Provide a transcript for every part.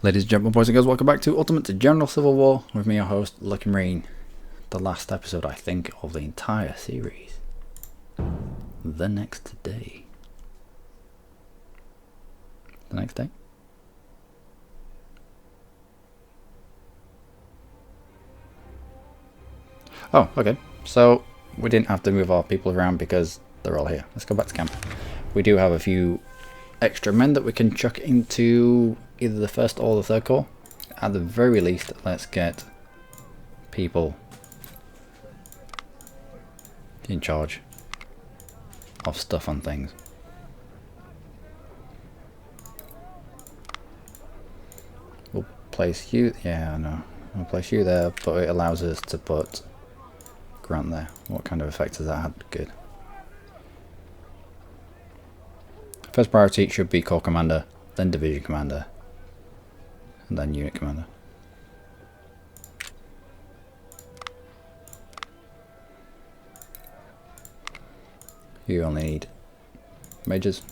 Ladies and gentlemen, boys and girls, welcome back to Ultimate General Civil War with me, your host, Luckymarine. The last episode, I think, of the entire series. The next day. The next day? Oh, okay. So, we didn't have to move our people around because they're all here. Let's go back to camp. We do have a few extra men that we can chuck into either the first or the third corps. At the very least, let's get people in charge of stuff and things. We'll place you, yeah, I know. We'll place you there, but it allows us to put Grant there. What kind of effect has that had? Good. First priority should be Corps Commander, then Division Commander, and then Unit Commander. You only need majors.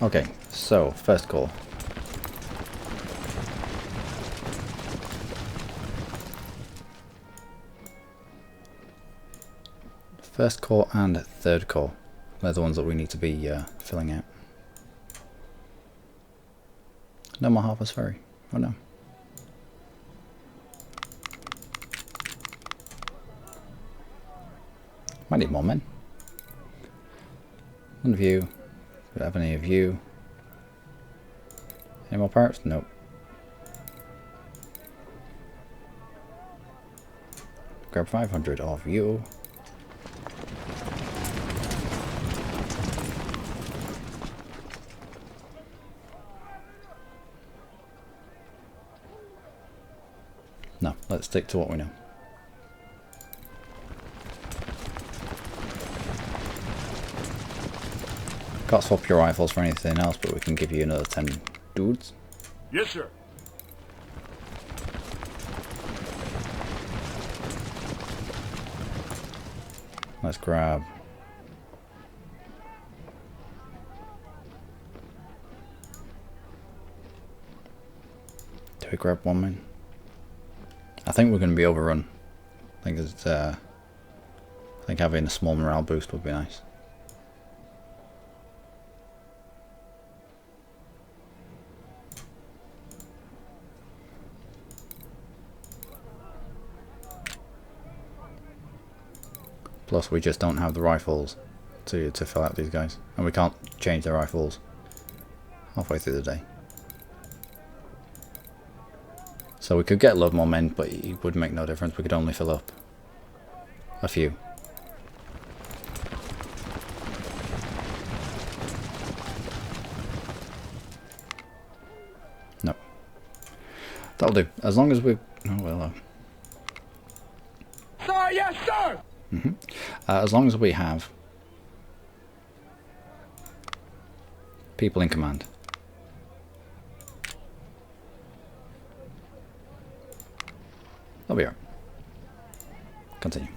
Okay, so first call. First corps and third corps. They're the ones that we need to be filling out. No more Harper's Ferry. Oh no. Might need more men. None of you. Do we have any of you? Any more pirates? Nope. Grab 500 of you. No, let's stick to what we know. Can't swap your rifles for anything else, but we can give you another 10 dudes. Yes, sir. Let's grab. Do we grab one man? I think we're going to be overrun. I think having a small morale boost would be nice. Plus, we just don't have the rifles to fill out these guys, and we can't change their rifles halfway through the day. So we could get a lot more men, but it would make no difference. We could only fill up a few. No. That'll do. As long as we... Oh, well... Sir, yes, sir! as long as we have people in command. That'll be alright. Continue.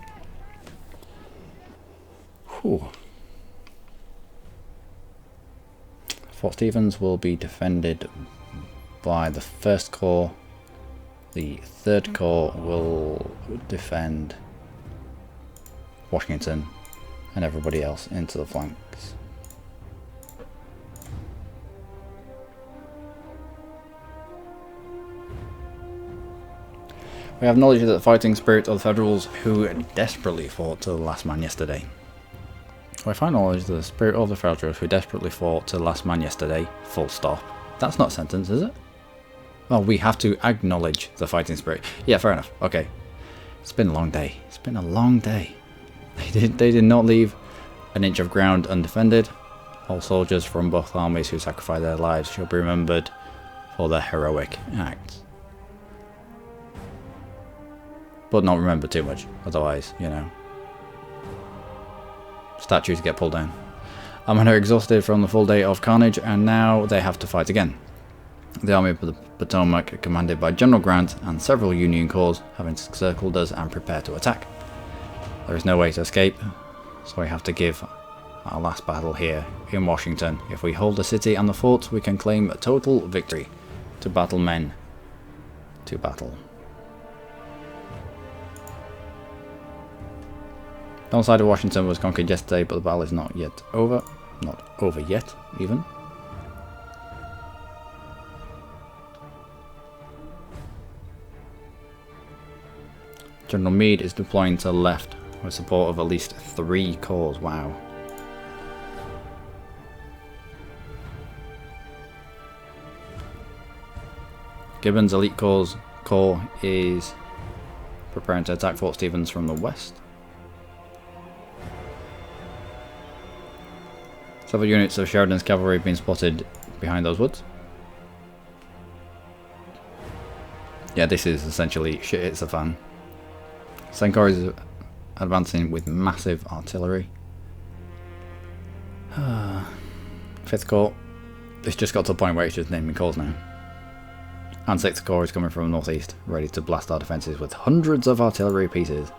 Whew. Fort Stevens will be defended by the 1st Corps. The 3rd Corps will defend Washington and everybody else into the flanks. We have knowledge of the fighting spirit of the Federals who desperately fought to the last man yesterday. We find knowledge of the spirit of the Federals who desperately fought to the last man yesterday, full stop. That's not a sentence, is it? Well, we have to acknowledge the fighting spirit. Yeah, fair enough. Okay. It's been a long day. It's been a long day. They did not leave an inch of ground undefended. All soldiers from both armies who sacrificed their lives shall be remembered for their heroic acts. But not remember too much, otherwise, you know, statues get pulled down. Our men are exhausted from the full day of carnage, and now they have to fight again. The Army of the Potomac, commanded by General Grant and several Union corps, have encircled us and prepare to attack. There is no way to escape. So we have to give our last battle here in Washington. If we hold the city and the fort, we can claim a total victory. To battle, men. To battle. The north side of Washington was conquered yesterday, but the battle is not yet over. Not over yet, even. General Meade is deploying to the left with support of at least 3 corps. Wow. Gibbon's elite corps is preparing to attack Fort Stevens from the west. Several units of Sheridan's cavalry have been spotted behind those woods. Yeah, this is essentially shit hits the fan. Second Corps is advancing with massive artillery. 5th Corps, it's just got to the point where it's just naming corps now. And 6th Corps is coming from the northeast, ready to blast our defences with hundreds of artillery pieces.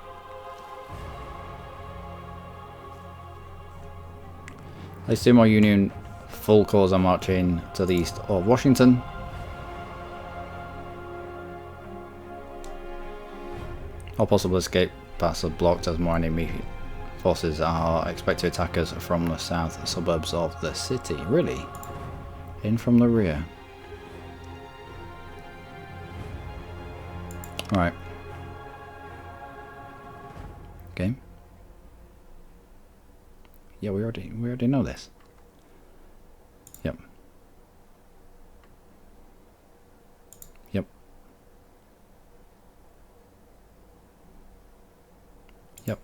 At least 2 more Union full corps are marching to the east of Washington. All possible escape paths are blocked as more enemy forces are expected to attack us from the south suburbs of the city. Really? In from the rear. Right. Okay. Yeah, we already know this. Yep. Yep. Yep.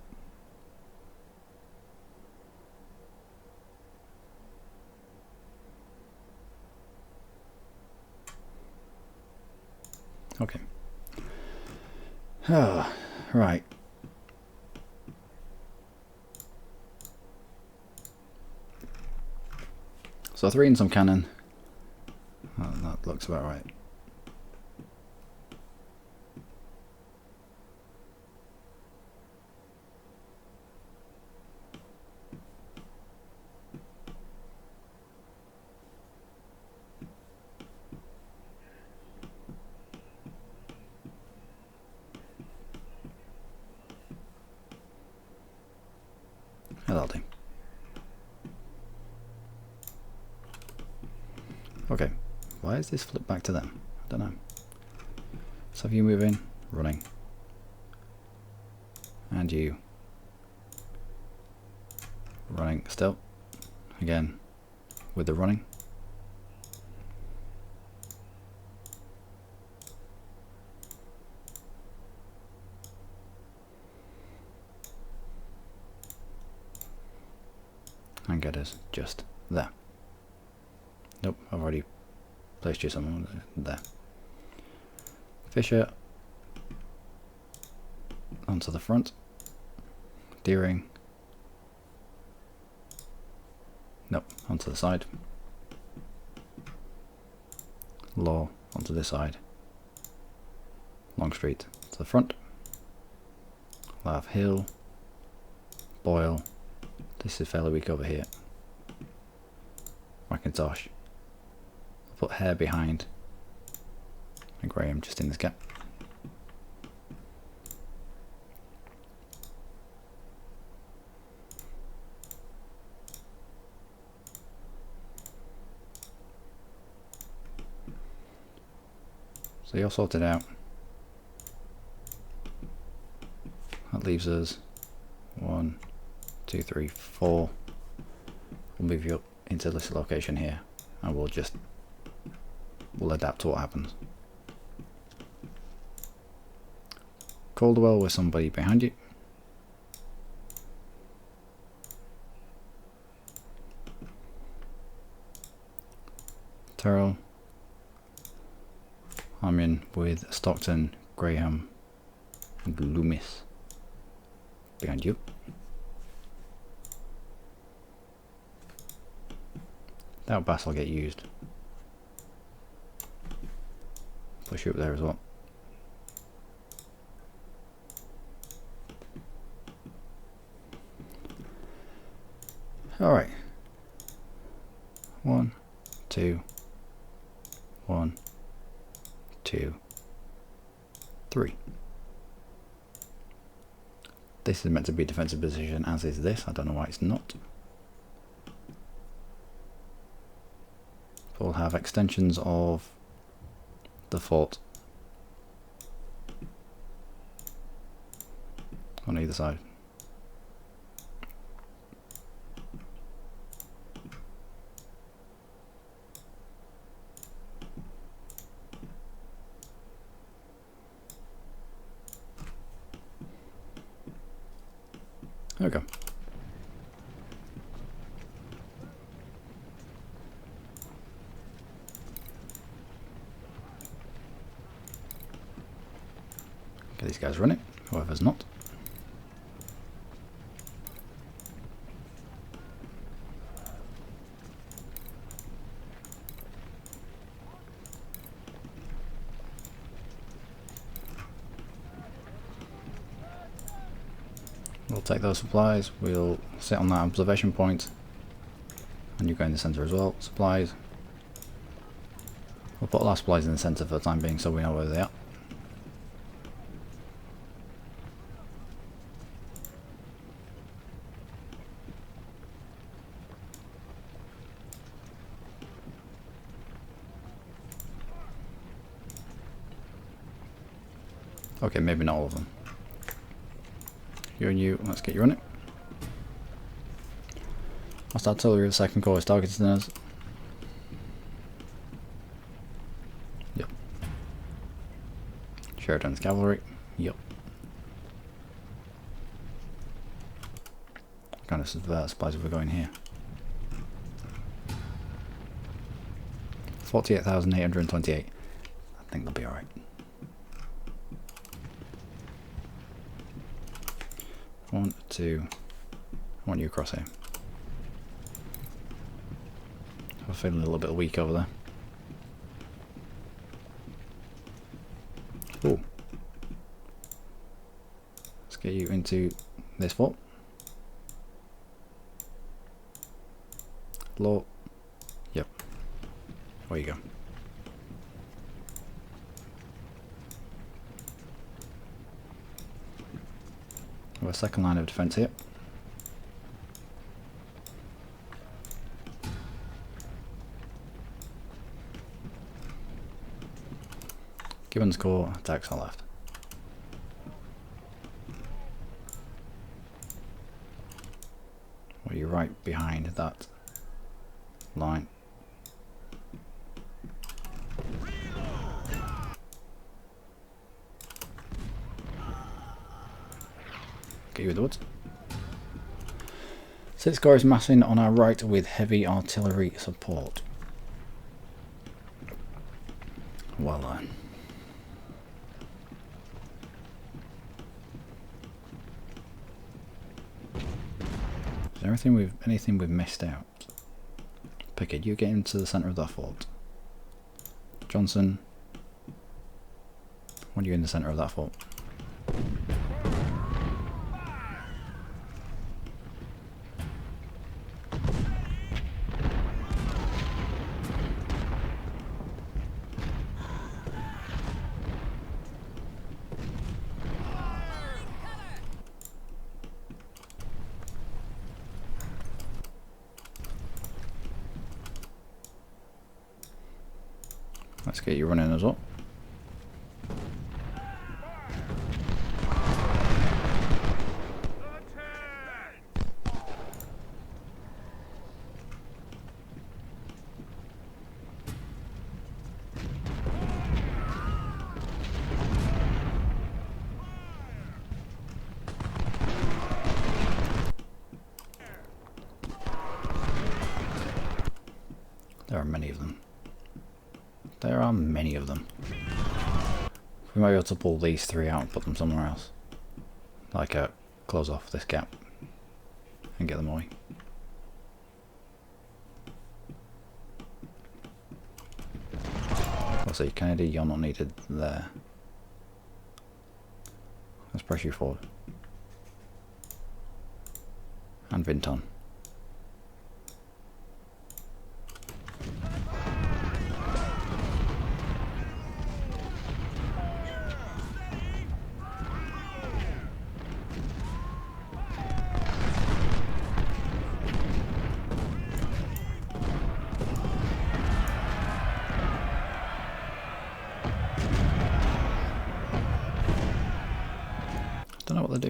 Okay. Oh, right. So 3 and some cannon. Oh, that looks about right. That'll do. Okay, why is this flipped back to them? I don't know. Let's have you move in, running. And you. Running still. Again, with the running. And get us just there. Nope, I've already placed you somewhere there. Fisher onto the front. Deering. Nope, onto the side. Law onto this side. Longstreet to the front. We'll have Hill. Boyle. This is fairly weak over here. Mackintosh. Put Hare behind. And Graham just in this gap. So you're sorted out. That leaves us 1, 2, 3, 4. We'll move you up into this location here, and we'll adapt to what happens. Caldwell with somebody behind you. Terrell. I'm in with Stockton, Graham, and Loomis behind you. That Bass will get used. Push you up there as well. Alright. 1, 2, 1, 2, 3. This is meant to be a defensive position, as is this. I don't know why it's not. We'll have extensions of the fort on either side. There we go. Get these guys running, whoever's not. We'll take those supplies, we'll sit on that observation point, and you go in the centre as well. Supplies. We'll put all our supplies in the centre for the time being so we know where they are. Okay, maybe not all of them. You and you, let's get you running. Hostile artillery of the 2nd Corps is targeting us. Yep. Sheridan's cavalry. Yep. What kind of supplies have we got in here? 48,828. I think they'll be alright. 1, 2. I want you across here. I'm feeling a little bit weak over there. Cool. Let's get you into this fort. Low. Yep. Where you go. We're 2nd line of defence here. Gibbon's Corps attacks on left. Well, you're right behind that line. Get you in the woods. 6th Corps is massing on our right with heavy artillery support. Well then. Is there anything we've missed out? Pickett, you get into the centre of that fort. Johnson, when are you in the centre of that fort? Let's get you running as well. There are many of them. There are many of them. We might be able to pull these 3 out and put them somewhere else. Like close off this gap and get them away. Let's see, Kennedy, you're not needed there. Let's press you forward. And Vinton.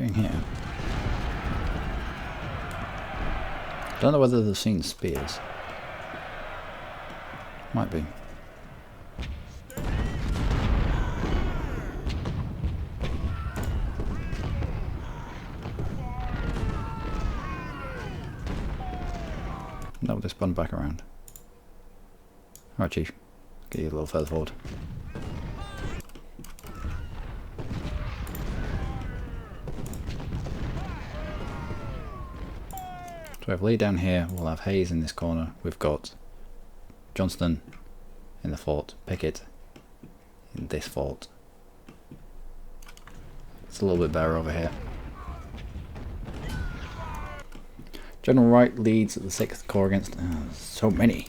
Anything here? Don't know whether they've seen spears. Might be. No, they spun back around. Alright, Chief. Get you a little further forward. So we have Lee down here, we'll have Hayes in this corner, we've got Johnston in the fort, Pickett in this fort. It's a little bit better over here. General Wright leads the 6th Corps against so many.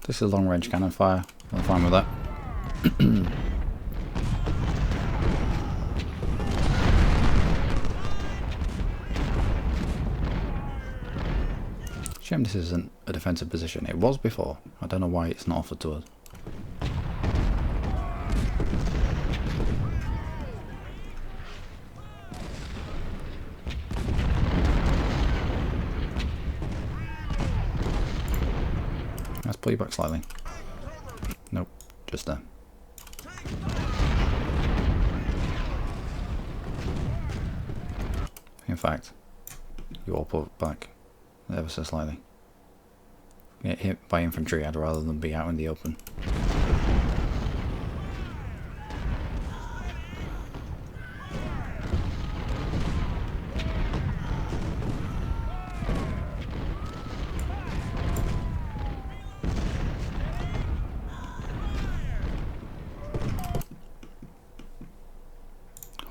This is long range cannon fire, I'm fine with that. Shame this isn't a defensive position. It was before. I don't know why it's not offered to us. Let's pull you back slightly. Nope, just there. In fact, you all pull back ever so slightly. Get hit by infantry, I'd rather than be out in the open.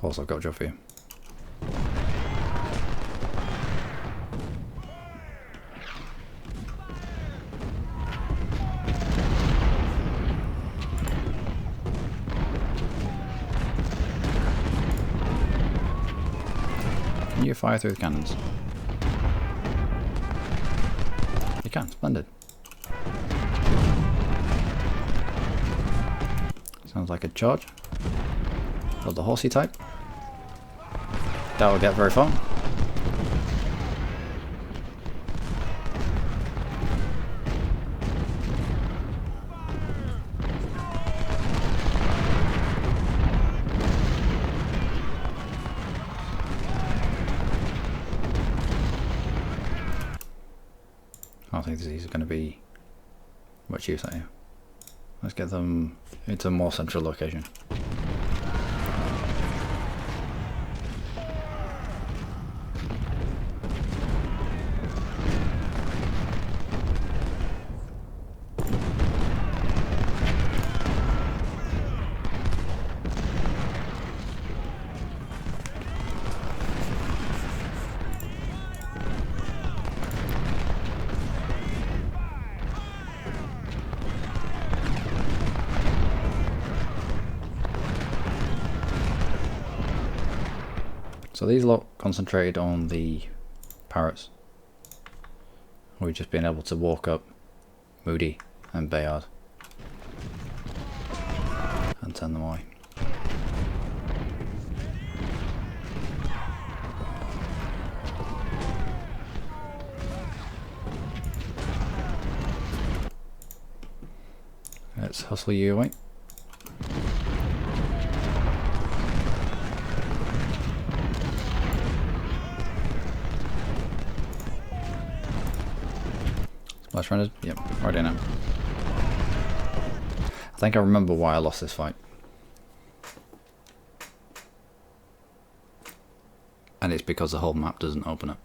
Also, I've got a job for you. Can you fire through the cannons? You can, splendid. Sounds like a charge. Of the horsey type. That will get very far. I don't think these are going to be much use at you. Let's get them into a more central location. So these lot concentrated on the parrots. We've just been able to walk up Moody and Bayard and turn them away. Let's hustle you away. Splash rendered? Yep, right in now. I think I remember why I lost this fight. And it's because the whole map doesn't open up.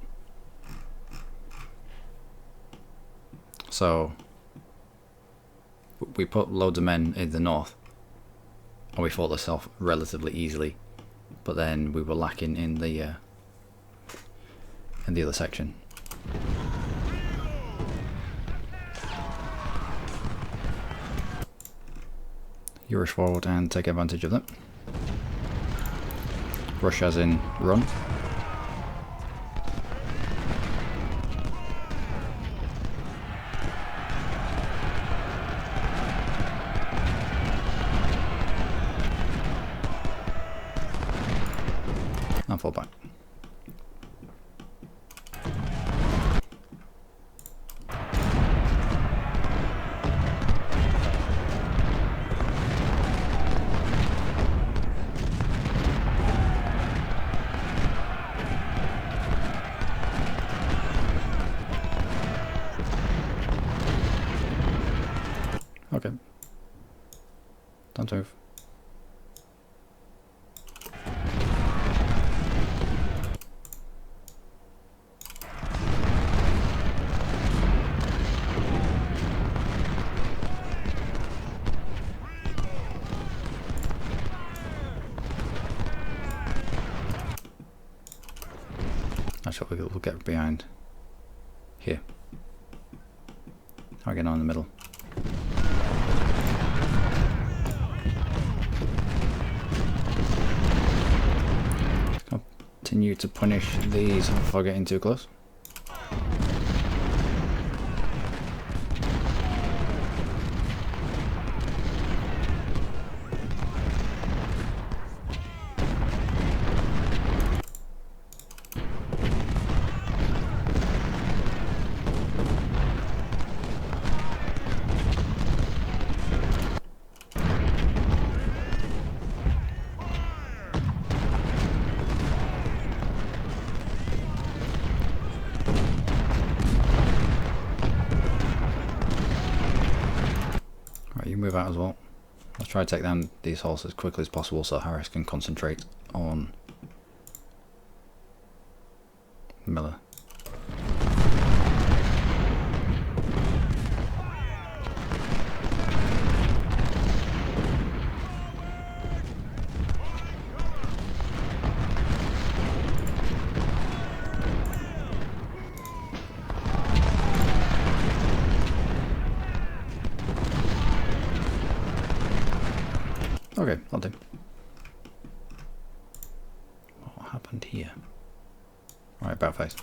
So we put loads of men in the north and we fought this off relatively easily, but then we were lacking in the other section. You rush forward and take advantage of that. Rush as in run. And fall back. Okay. Don't move. Actually, we'll get behind here. I'll get on in the middle. Continue to punish these before getting too close. You move out as well. Let's try to take down these horses as quickly as possible so Harris can concentrate on Miller. Okay, I'll do. What happened here? Right, about face.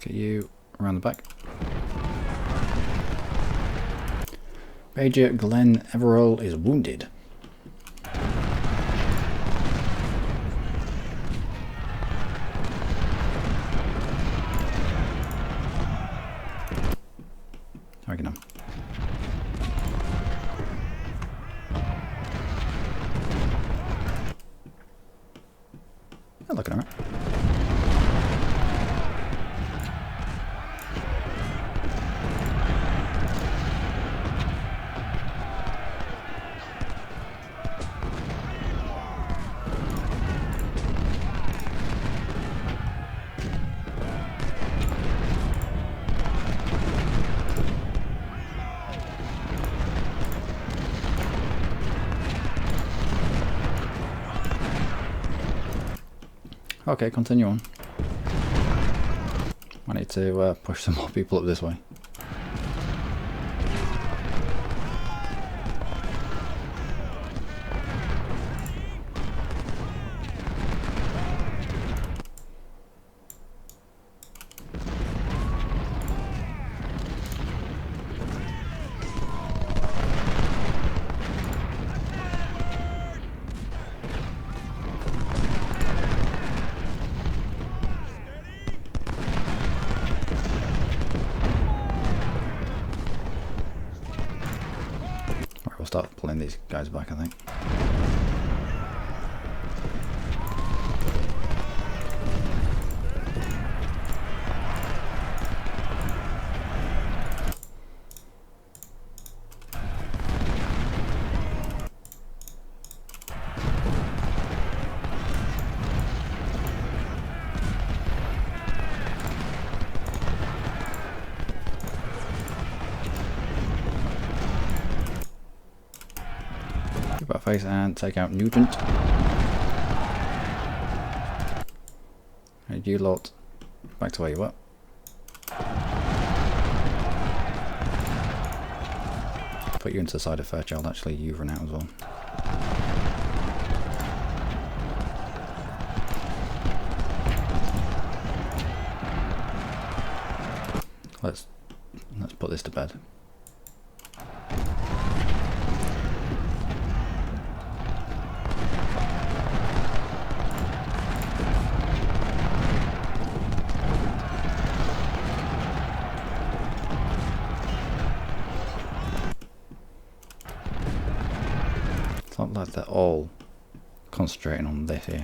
Get you around the back. Major Glenn Everall is wounded. Target him. Yeah, looking alright. Okay, continue on. I need to push some more people up this way. We'll start pulling these guys back, I think. face and take out Nugent. And you lot, back to where you were. Put you into the side of Fairchild, actually you've run out as well. Let's put this to bed. It's not like they're all concentrating on this here.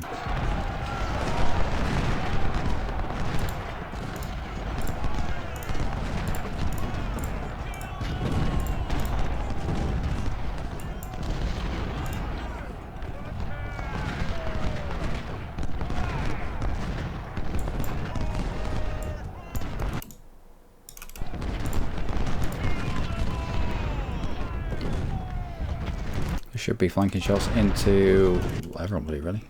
Should be flanking shots into everybody really.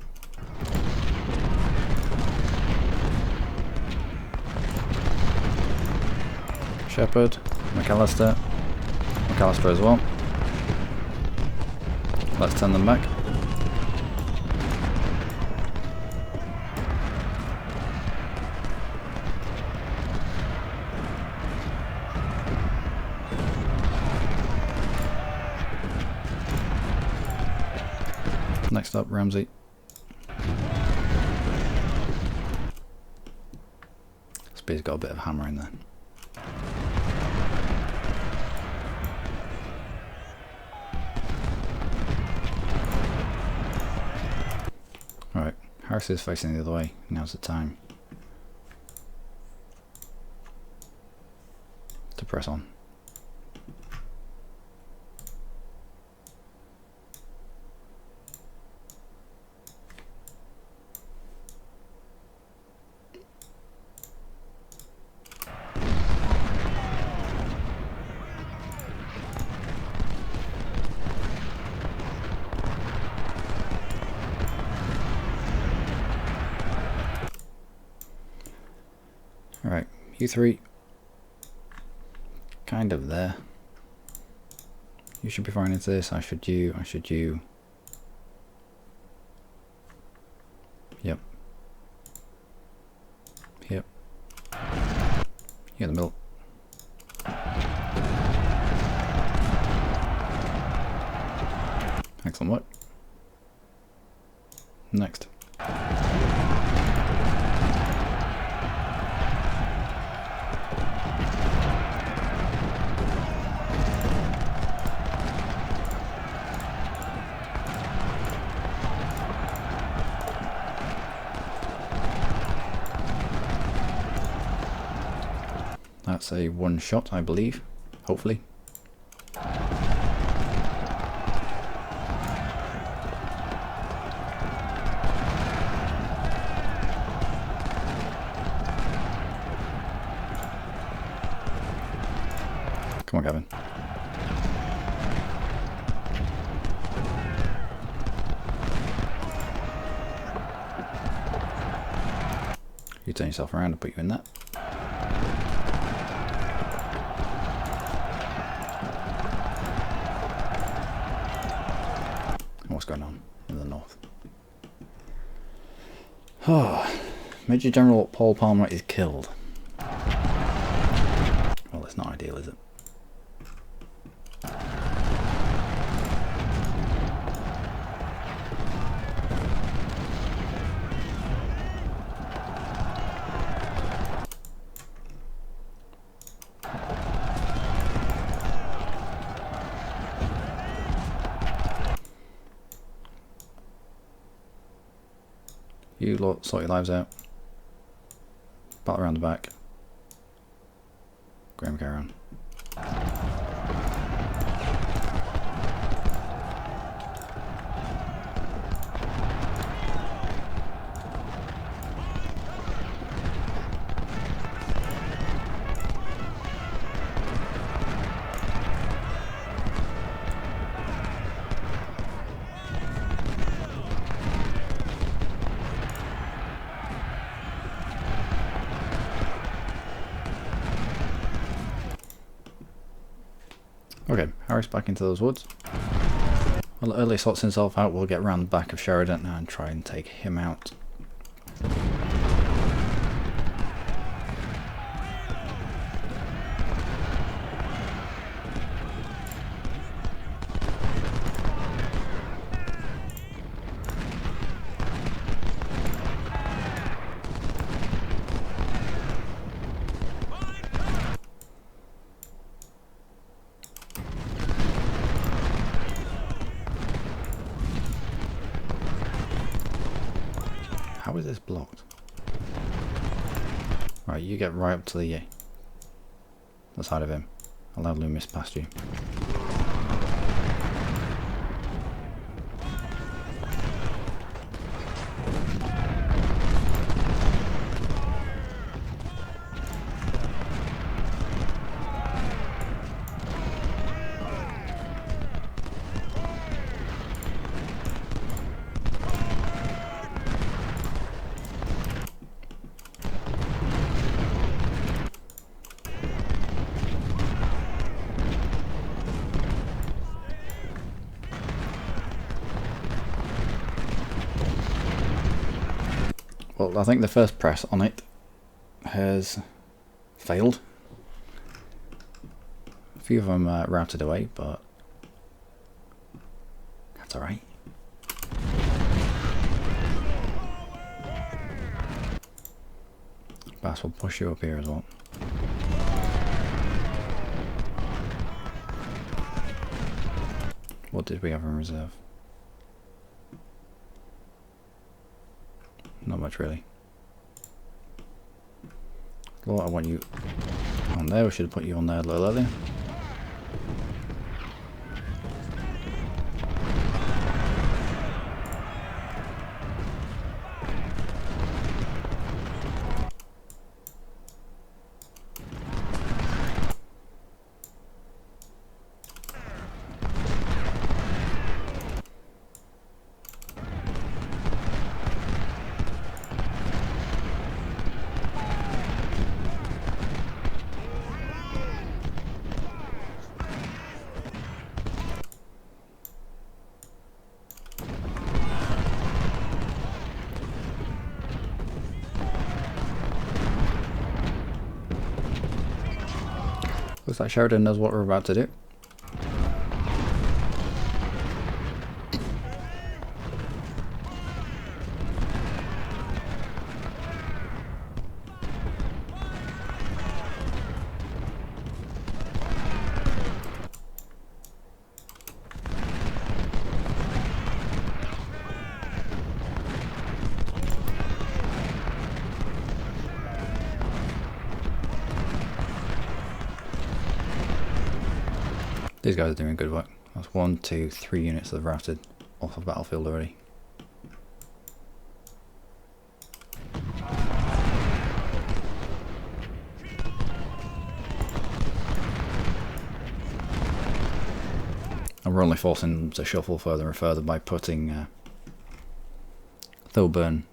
Shepherd, McAllister as well. Let's turn them back. Next up, Ramsey. Spear's got a bit of hammer in there. Alright, Harris is facing the other way. Now's the time to press on. Alright, you three, kind of there. You should be firing into this, I should you. Yep. Yep. You're in the middle. Excellent work. Next. That's a one shot, I believe. Hopefully. Come on, Gavin. You turn yourself around and put you in that. What's going on in the north? Oh, Major General Paul Palmer is killed. Well, it's not ideal, is it? You lot sort your lives out. Battle around the back. Graham, carry on. Okay, Harris back into those woods. While Early sorts himself out, we'll get round the back of Sheridan and try and take him out. How is this blocked? Right, you get right up to the side of him. Allow Loomis past you. Well, I think the first press on it has failed. A few of them routed away, but that's alright. Bass will push you up here as well. What did we have in reserve? Not much really. Lord, I want you on there. We should have put you on there a little earlier. Looks like Sheridan knows what we're about to do. These guys are doing good work. That's 1, 2, 3 units that have routed off the battlefield already. And we're only forcing them to shuffle further and further by putting Thoburn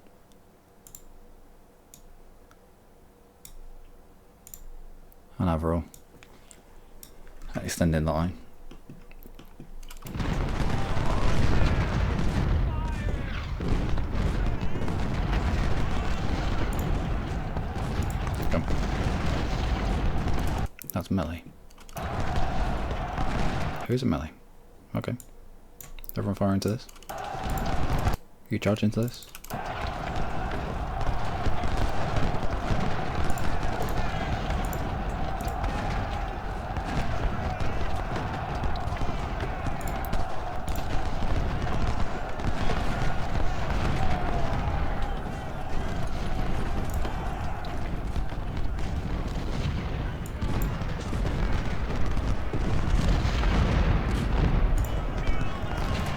and Averill extending the line. Come. That's melee. Who's a melee? Okay. Everyone fire into this. You charge into this.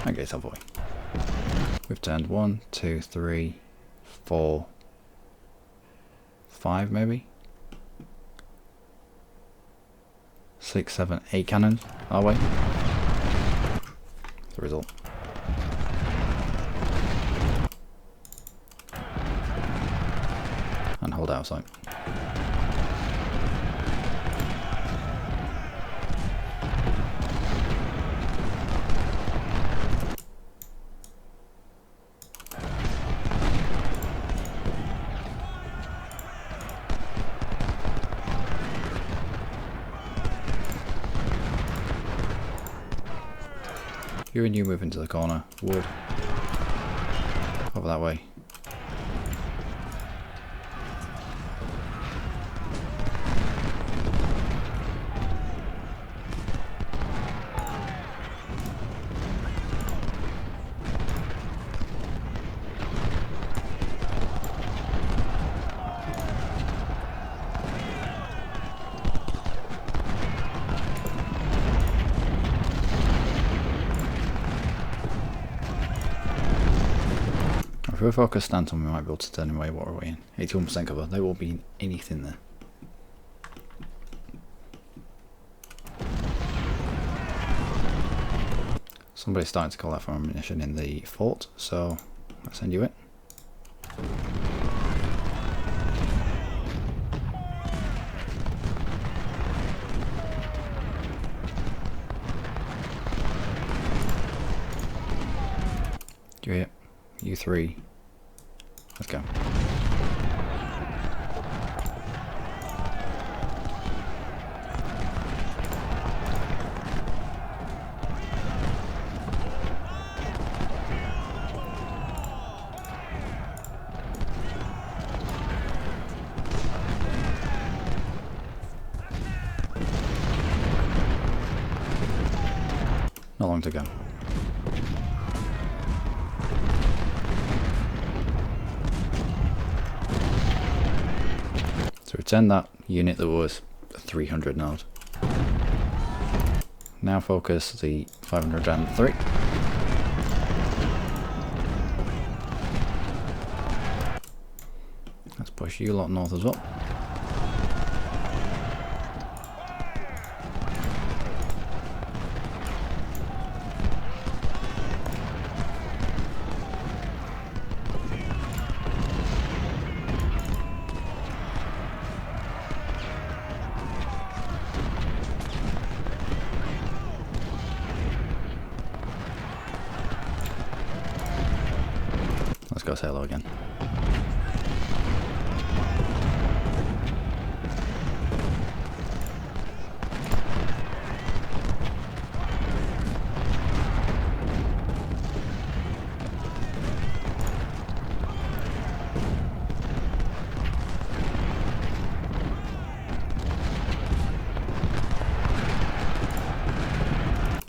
Okay, Savoy. We've turned 1, 2, 3, 4, 5 maybe? 6, 7, 8 cannons our way. That's the result. And hold out of sight. You and you move into the corner. Wood. Over that way. If we focus stance on, we might be able to turn away. What are we in? 81% cover. There will be anything there. Somebody's starting to call out for ammunition in the fort, so I'll send you it. You here? You three. Let's go. Not long to go. So return that unit that was 300 node. Now focus the 503. Let's push you lot north as well. Let's go say hello again.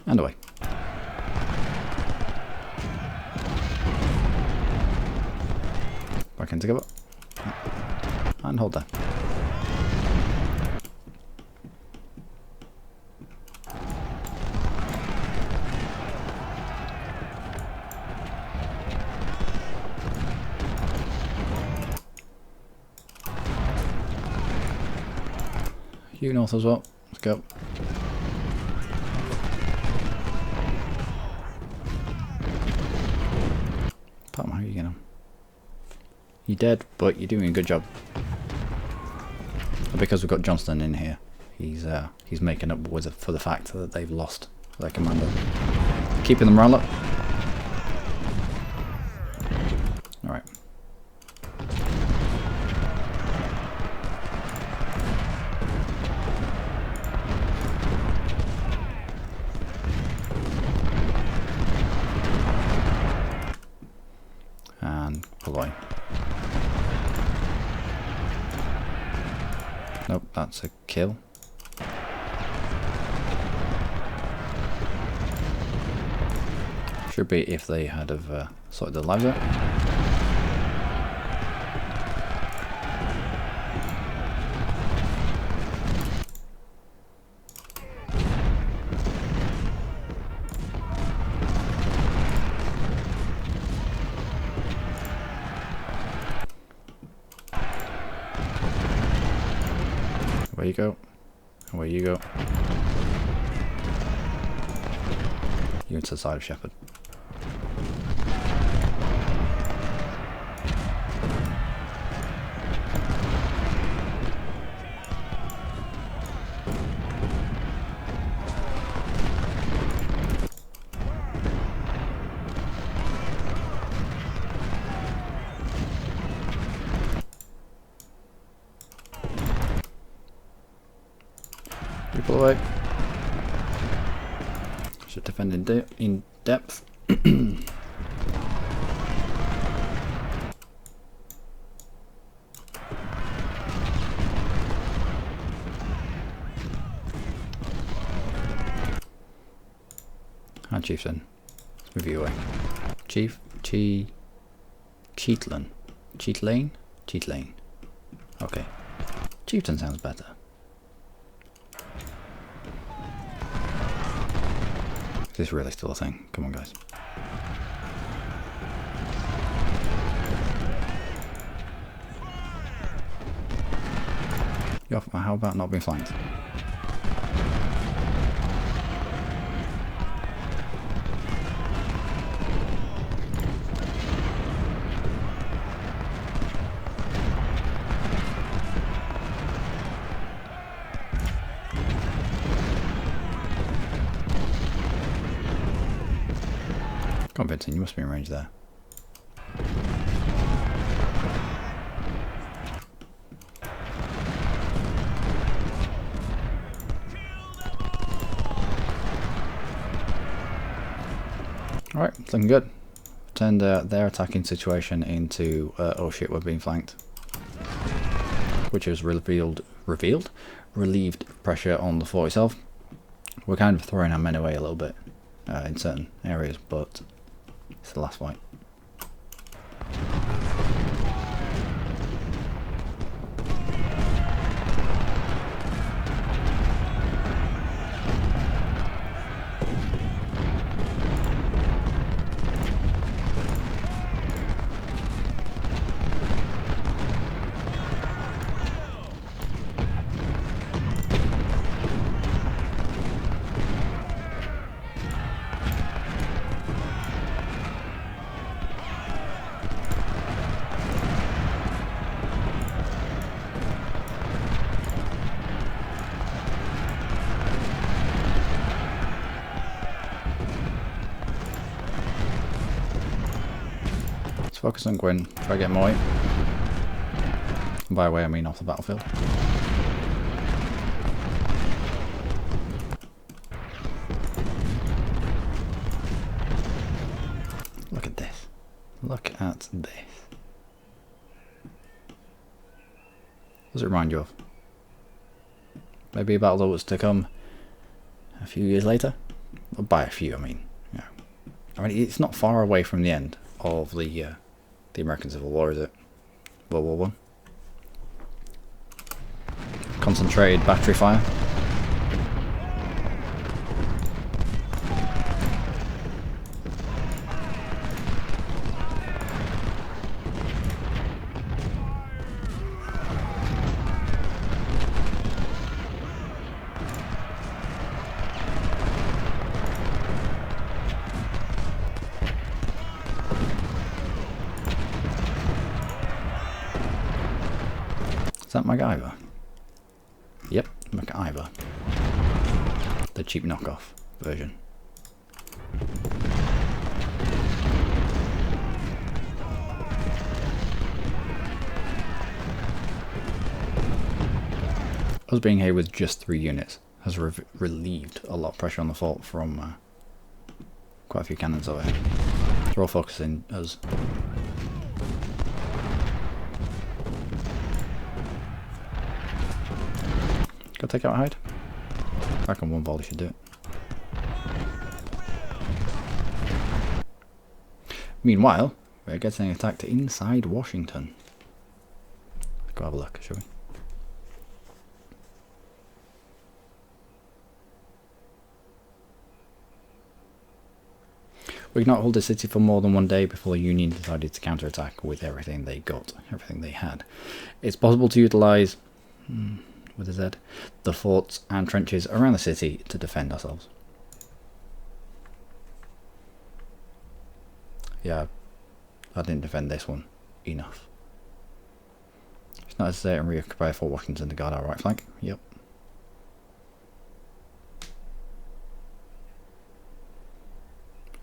And away. Back in together. And hold there. You north as well. Let's go. Palm, how are you getting on? You're dead, but you're doing a good job. Because we've got Johnston in here, he's making up for the fact that they've lost their commander. Keeping the morale up. Alright. And pull away. Nope, that's a kill. Should be if they had have sorted their lives out. Away you go. Away you go. You into the side of Shepherd. People away. Should defend in depth. And Chieftain. Let's move you away. Cheatlane. Cheatlane. Okay. Chieftain sounds better. Is this really still a thing? Come on, guys. How about not being flanked? Come on, Vincent, you must be in range there. Alright, it's looking good. Turned their attacking situation into, oh shit, we're being flanked. Which has relieved pressure on the fort itself. We're kind of throwing our men away a little bit in certain areas, but it's the last fight. Focus on Gwyn, try to get him away. And by away I mean off the battlefield. Look at this. Look at this. What does it remind you of? Maybe a battle that was to come a few years later? Well, by a few, I mean, yeah. I mean, it's not far away from the end of the American Civil War, is it? World War One. Concentrated battery fire. Is that MacGyver? Yep, MacGyver. The cheap knockoff version. Us being here with just 3 units has relieved a lot of pressure on the fort from quite a few cannons over here. They're all focusing us. Go take out Hyde. I reckon one volley should do it. Meanwhile, we're getting attacked inside Washington. Let's go have a look, shall we? We cannot hold the city for more than 1 day before the Union decided to counterattack with everything they got, everything they had. It's possible to utilise, with a Z, the forts and trenches around the city to defend ourselves. Yeah, I didn't defend this one enough. It's not necessary and reoccupy Fort Washington to guard our right flank. Yep.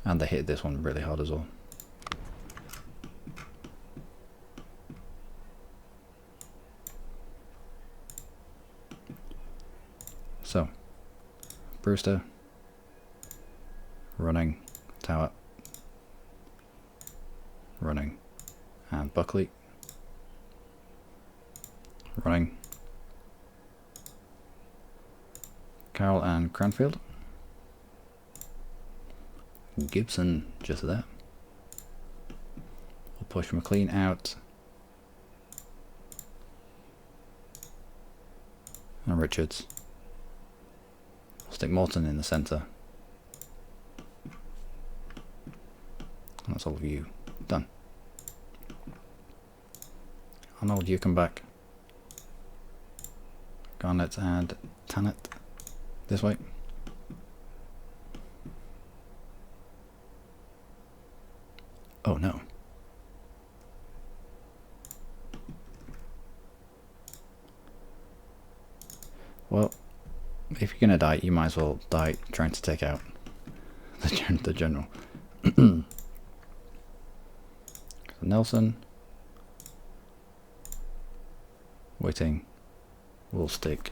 And they hit this one really hard as well. So, Brewster running Tower. Running. And Buckley. Running. Carroll and Cranfield. Gibson just there. We'll push McLean out. And Richards. We'll stick Morton in the centre. And that's all of you. Done. Arnold, you come back. Garnett and Tannet. This way. Oh no. Well, if you're gonna die, you might as well die trying to take out the general. Nelson. Waiting. We'll stick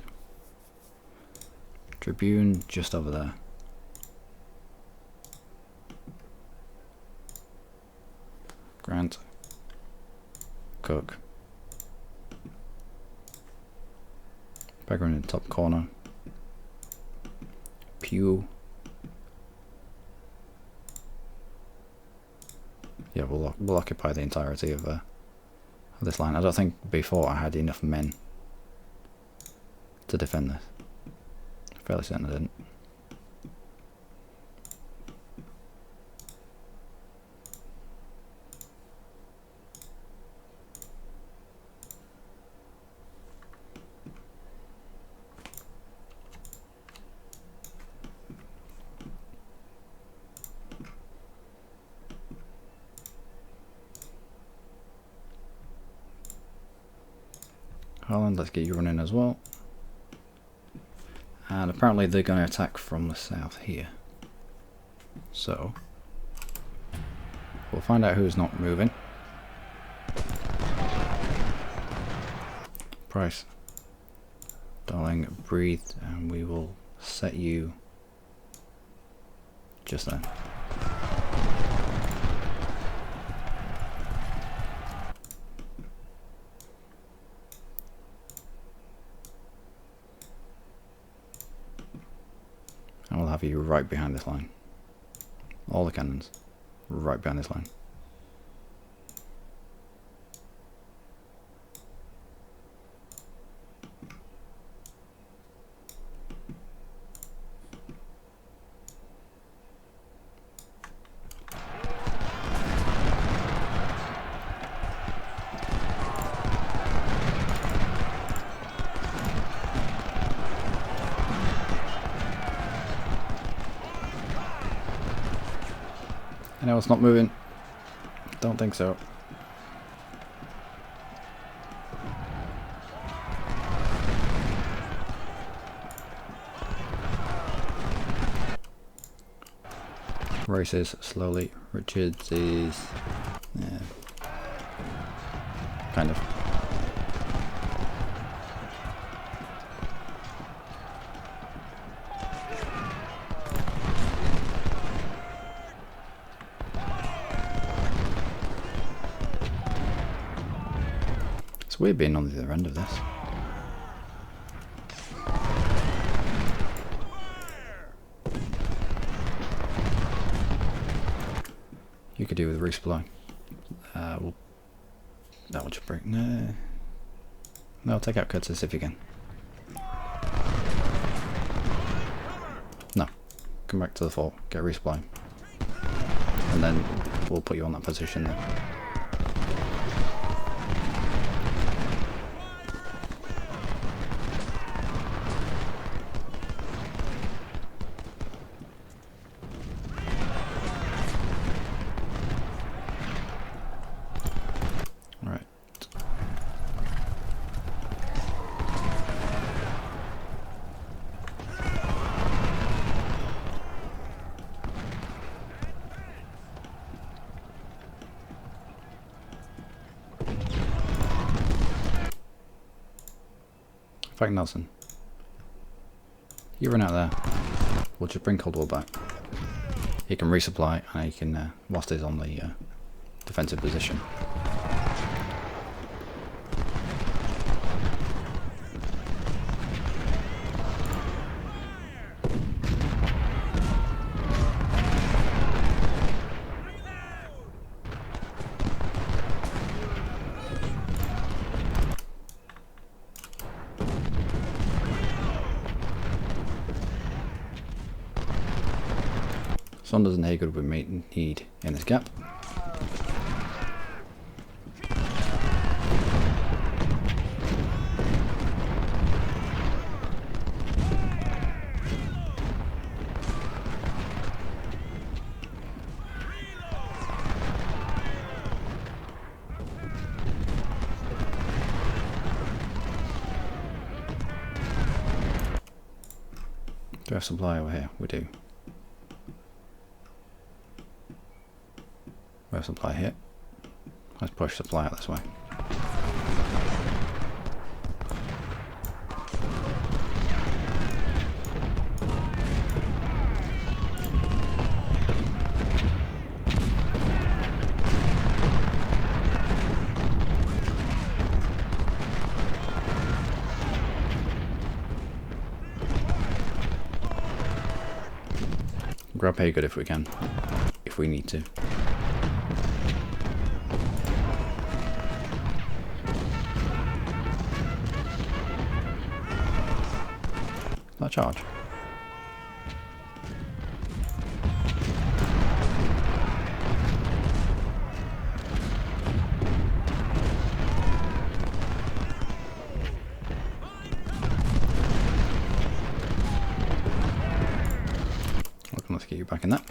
Tribune just over there. Grant. Cook. Peregrine in the top corner. Pugh. Yeah, we'll occupy the entirety of this line. I don't think before I had enough men to defend this. Fairly certain I didn't. Harland, let's get you running as well. And apparently they're going to attack from the south here. So, we'll find out who's not moving. Price. Darling, breathe, and we will set you just there. And we'll have you right behind this line. All the cannons right behind this line. I know it's not moving. Don't think so. Races slowly. Richards is... yeah. Kind of. It's weird being on the other end of this. You could do with resupply. That will just break. No, take out Curtis if you can. No, come back to the fort, get resupply, and then we'll put you on that position there. Fight Nelson. You run out there. We'll just bring Coldwell back. He can resupply, and he can, whilst he's on the defensive position. Saunders and Haygood would need in this gap. Do we have supply over here? We do. We have supply here. Let's push supply out this way. Grab Haygood if we can, if we need to. That charge. Let's get you back in that.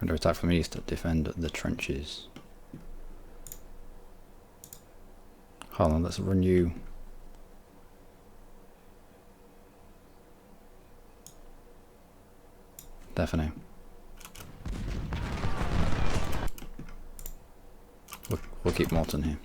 Under attack from the east to defend the trenches. Hold on, let's run you. There for now. We'll keep Morton here.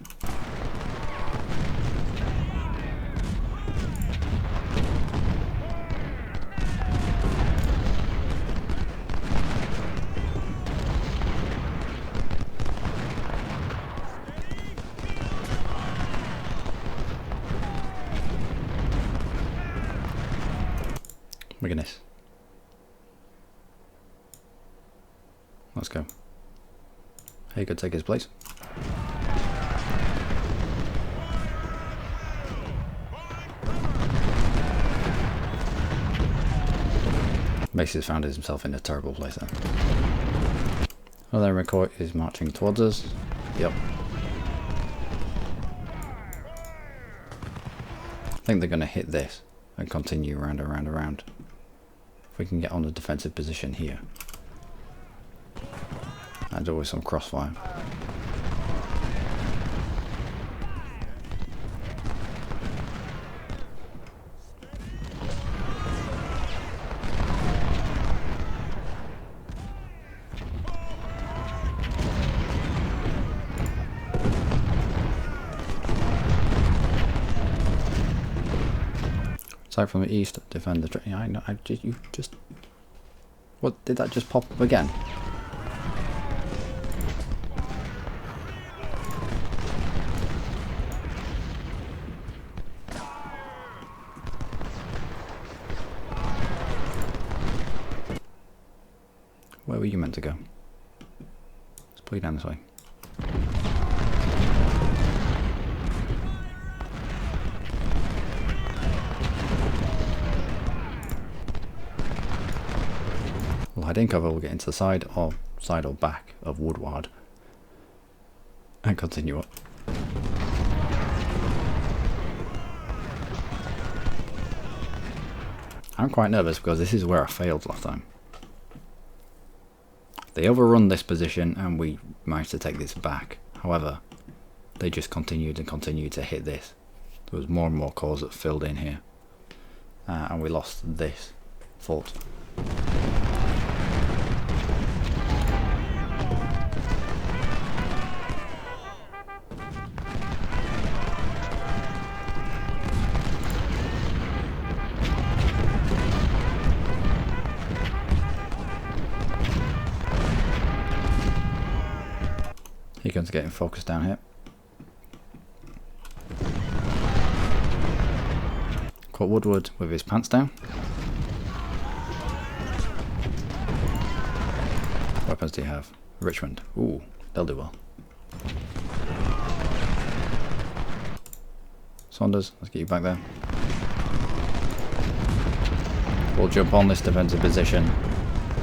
Look at this. Let's go. Hey, could take his place. Basically found himself in a terrible place there. Well, then McCoy is marching towards us. Yep. I think they're going to hit this and continue round and round and round. If we can get on the defensive position here. And always some crossfire. Attack from the east, defend the train. Yeah, I know. You just. What did that just pop up again? Where were you meant to go? Let's pull you down this way. We'll hide in cover, we'll get into the side or back of Woodward and continue up. I'm quite nervous because this is where I failed last time. They overrun this position and we managed to take this back. However, they just continued and continued to hit this. There was more and more cores that filled in here. And we lost this fort. guns are getting focused down here. Caught Woodward with his pants down. What weapons do you have? Richmond. Ooh, they'll do well. Saunders, let's get you back there. We'll jump on this defensive position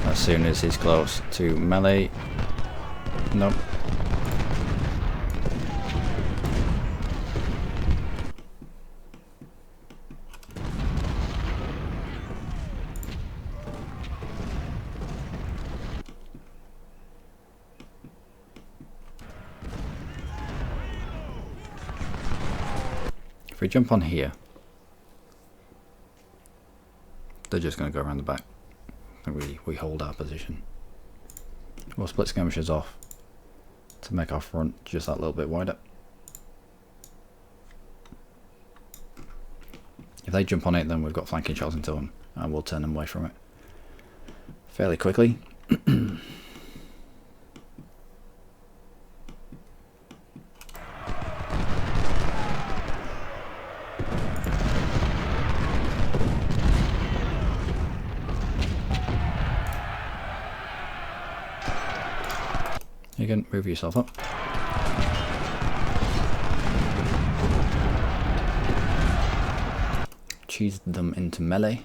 as soon as he's close to melee. Nope. If we jump on here, they're just going to go around the back. I think we hold our position. We'll split skirmishers off to make our front just that little bit wider. If they jump on it, then we've got flanking shots into them, and we'll turn them away from it fairly quickly. You can move yourself up. Cheese them into melee.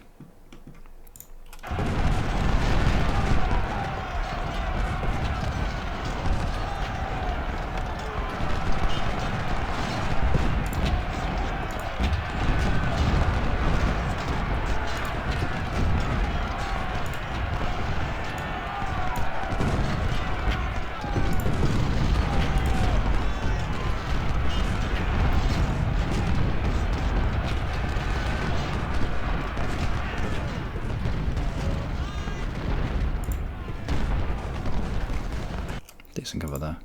Decent cover there.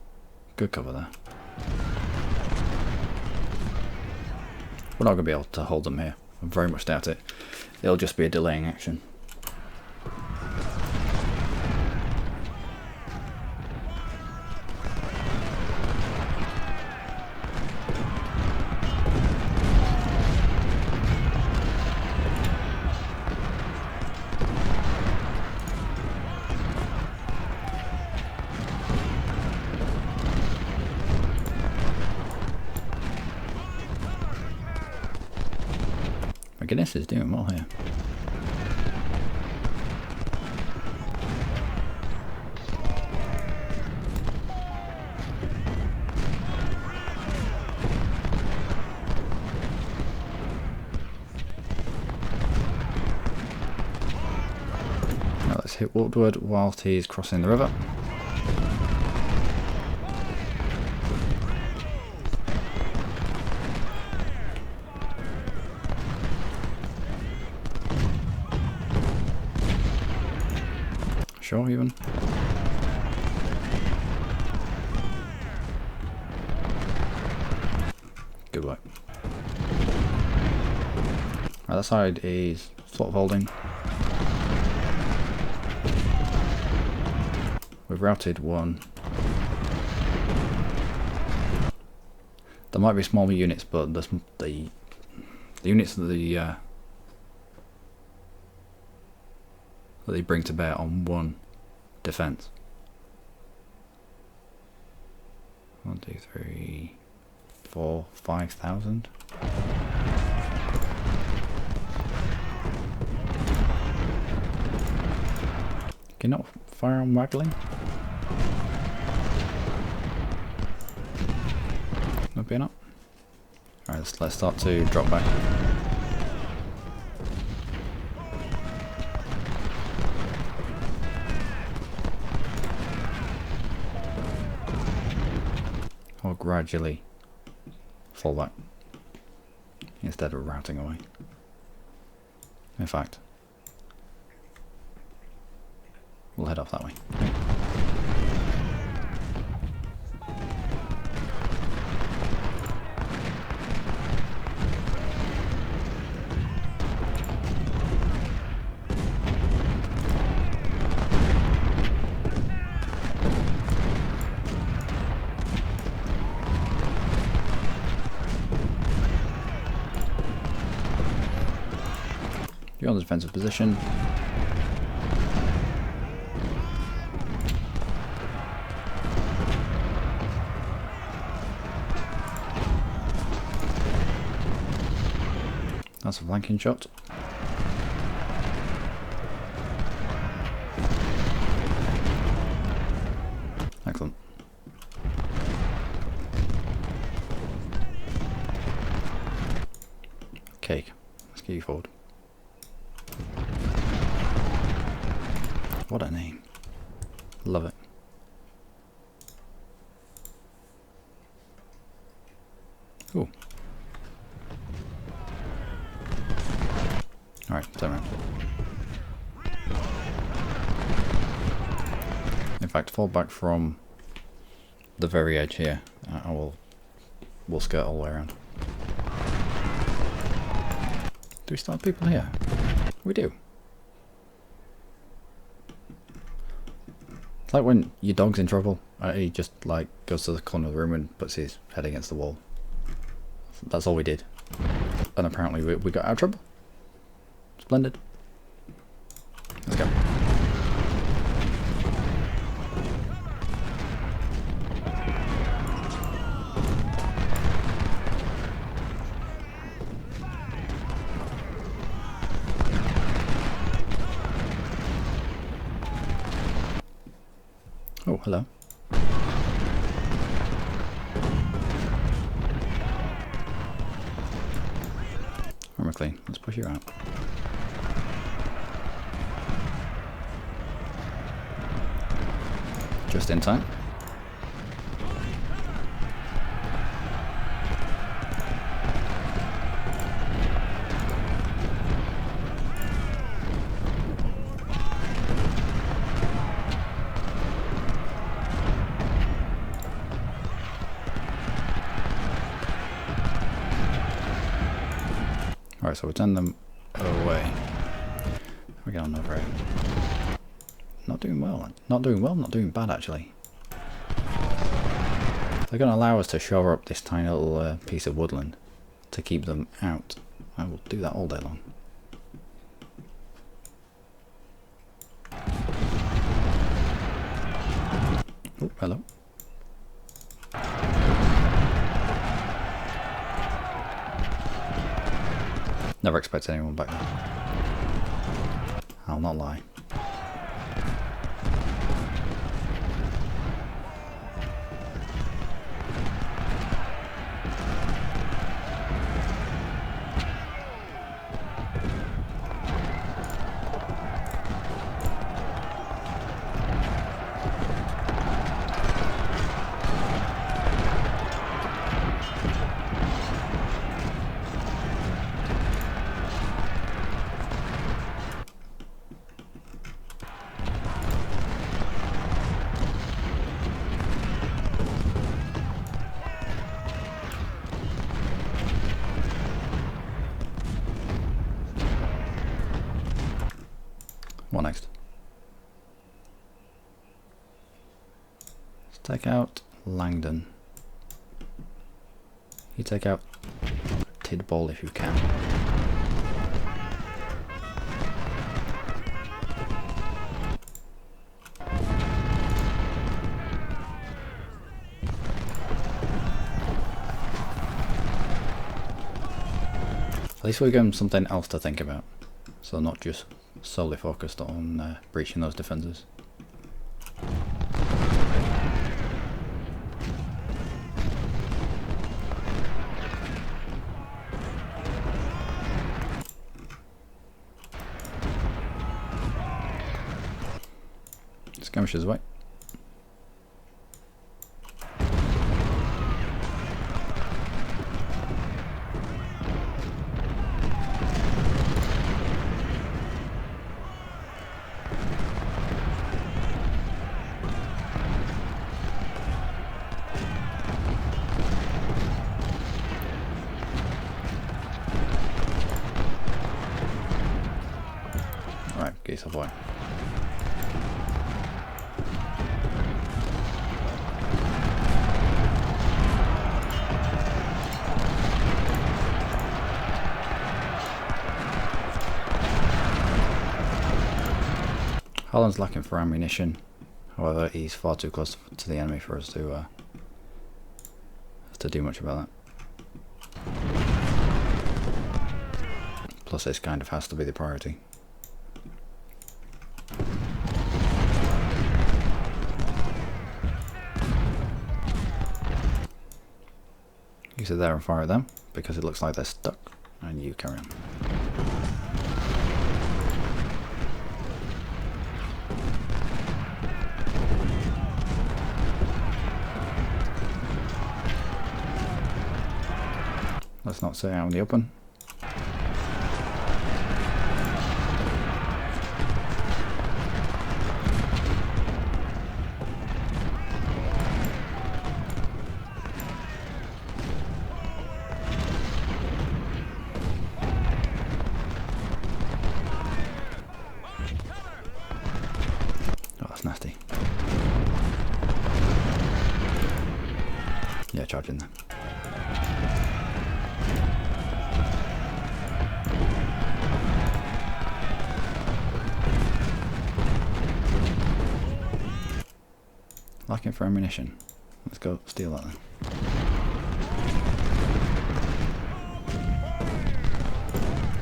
Good cover there. We're not going to be able to hold them here. I very much doubt it. It'll just be a delaying action. Guinness is doing well here. Now let's hit Woodward whilst he's crossing the river. Sure, even. Good work. Right, that side is sort of holding. We've routed one. There might be smaller units, but the units that they bring to bear on one defense. 1, 2, 3, 4, 5,000. Can you not fire on waggling? No being up. Alright, let's start to drop back. Or gradually fall back instead of routing away. In fact, we'll head off that way. You're on the defensive position. That's a flanking shot. Excellent. Cake. Let's get you forward. What a name. Love it. Ooh. Alright, turn around. In fact, fall back from the very edge here. We'll skirt all the way around. Do we still have people here? We do. It's like when your dog's in trouble, he just like goes to the corner of the room and puts his head against the wall. That's all we did. And apparently we got out of trouble. Splendid. Let's go. Oh, hello. Armor clean. Let's push you out. Just in time. Alright, so we'll turn them away. We get on over it. Not doing well. Not doing well, not doing bad actually. They're going to allow us to shore up this tiny little piece of woodland to keep them out. I will do that all day long. Oh, hello. Never expected anyone back there. I'll not lie. What next? Let's take out Langdon. You take out Tidball if you can. At least we've given something else to think about. So not just solely focused on breaching those defences. Skirmishers away. Alright, get yourself away. Holland's lacking for ammunition. However, he's far too close to the enemy for us to do much about that. Plus, this kind of has to be the priority. You sit there and fire at them because it looks like they're stuck, and you carry on. Let's not sit out in the open. Oh, that's nasty. Yeah, charge in there. Lacking for ammunition. Let's go steal that then.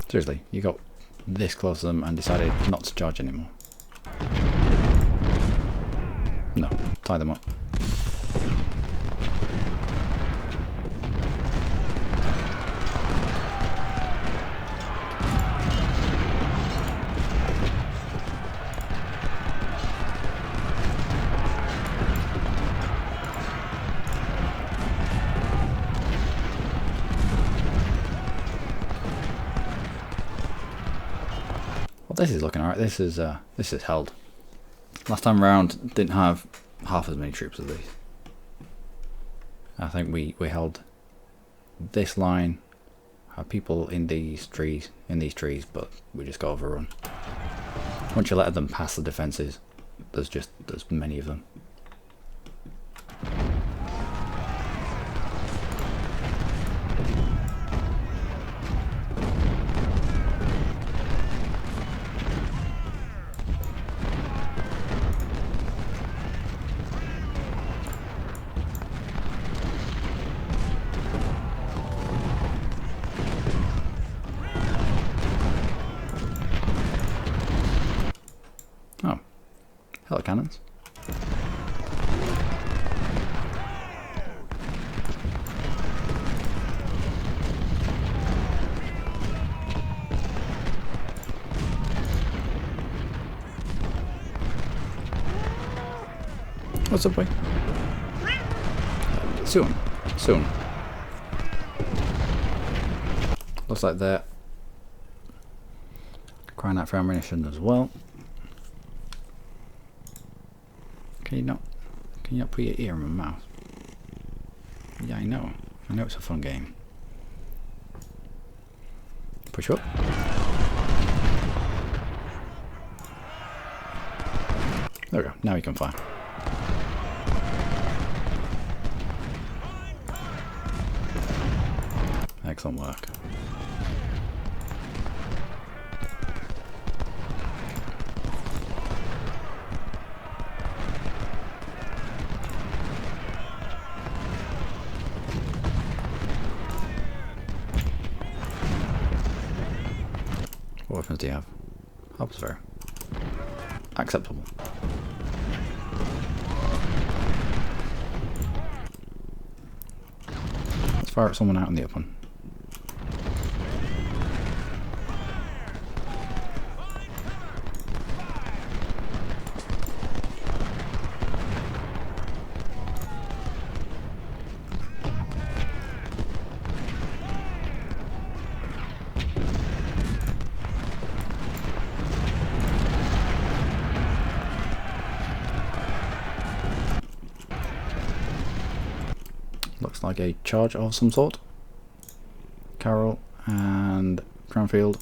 Seriously, you got this close to them and decided not to charge anymore. No, tie them up. This is looking alright. This is held. Last time round didn't have half as many troops as these. I think we held this line, had people in these trees, but we just got overrun. Once you let them pass the defences, there's many of them. Oh, hello cannons. What's up, boy? Soon. Looks like they're crying out for ammunition as well. Can you not put your ear in my mouth? Yeah, I know it's a fun game. Push up. There we go, now you can fire. Excellent work. What weapons do you have? Hobsfire. Acceptable. Let's fire at someone out in the open. Looks like a charge of some sort. Carroll and Cranfield.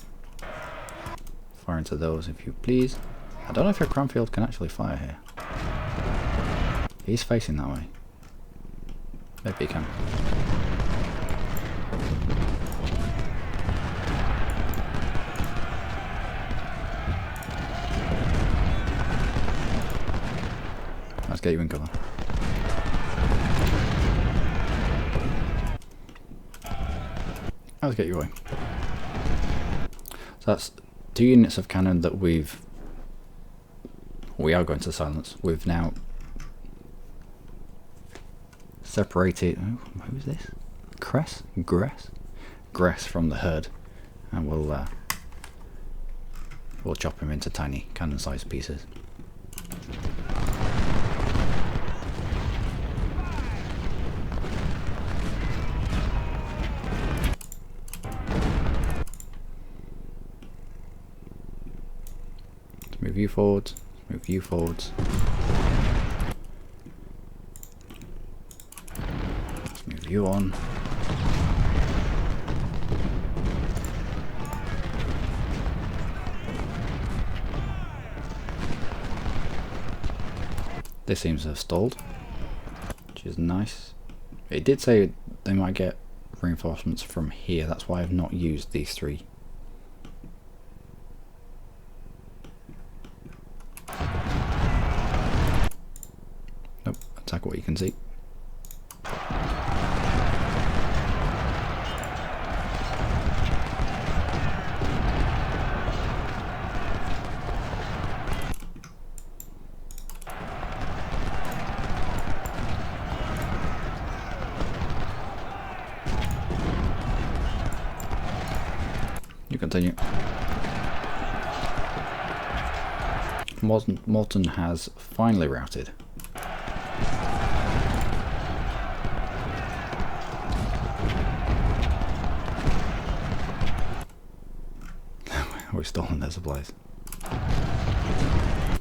Fire into those if you please. I don't know if your Cranfield can actually fire here. He's facing that way. Maybe he can. get you in cover. Let's get you away. So that's 2 units of cannon that we are going to silence. We've now separated. Oh, who's this? Gress from the herd, and we'll chop him into tiny cannon-sized pieces. Let's move you forwards. Move you forwards. Let's move you on. This seems to have stalled, which is nice. It did say they might get reinforcements from here, that's why I've not used these 3. Nope, attack what you can see. You continue. Morton has finally routed. We're stalling their supplies.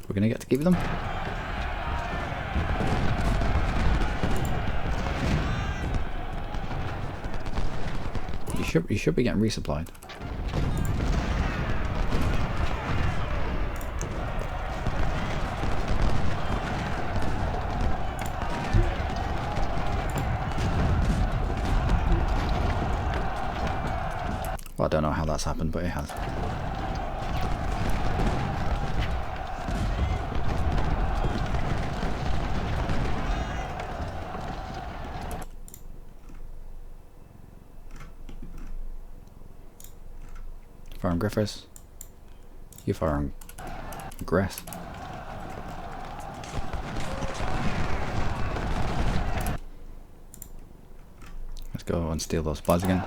We're gonna get to keep them. You should be getting resupplied. Well, I don't know how that's happened, but it has. Fire on Griffiths. You fire on Gress. Let's go and steal those supplies again.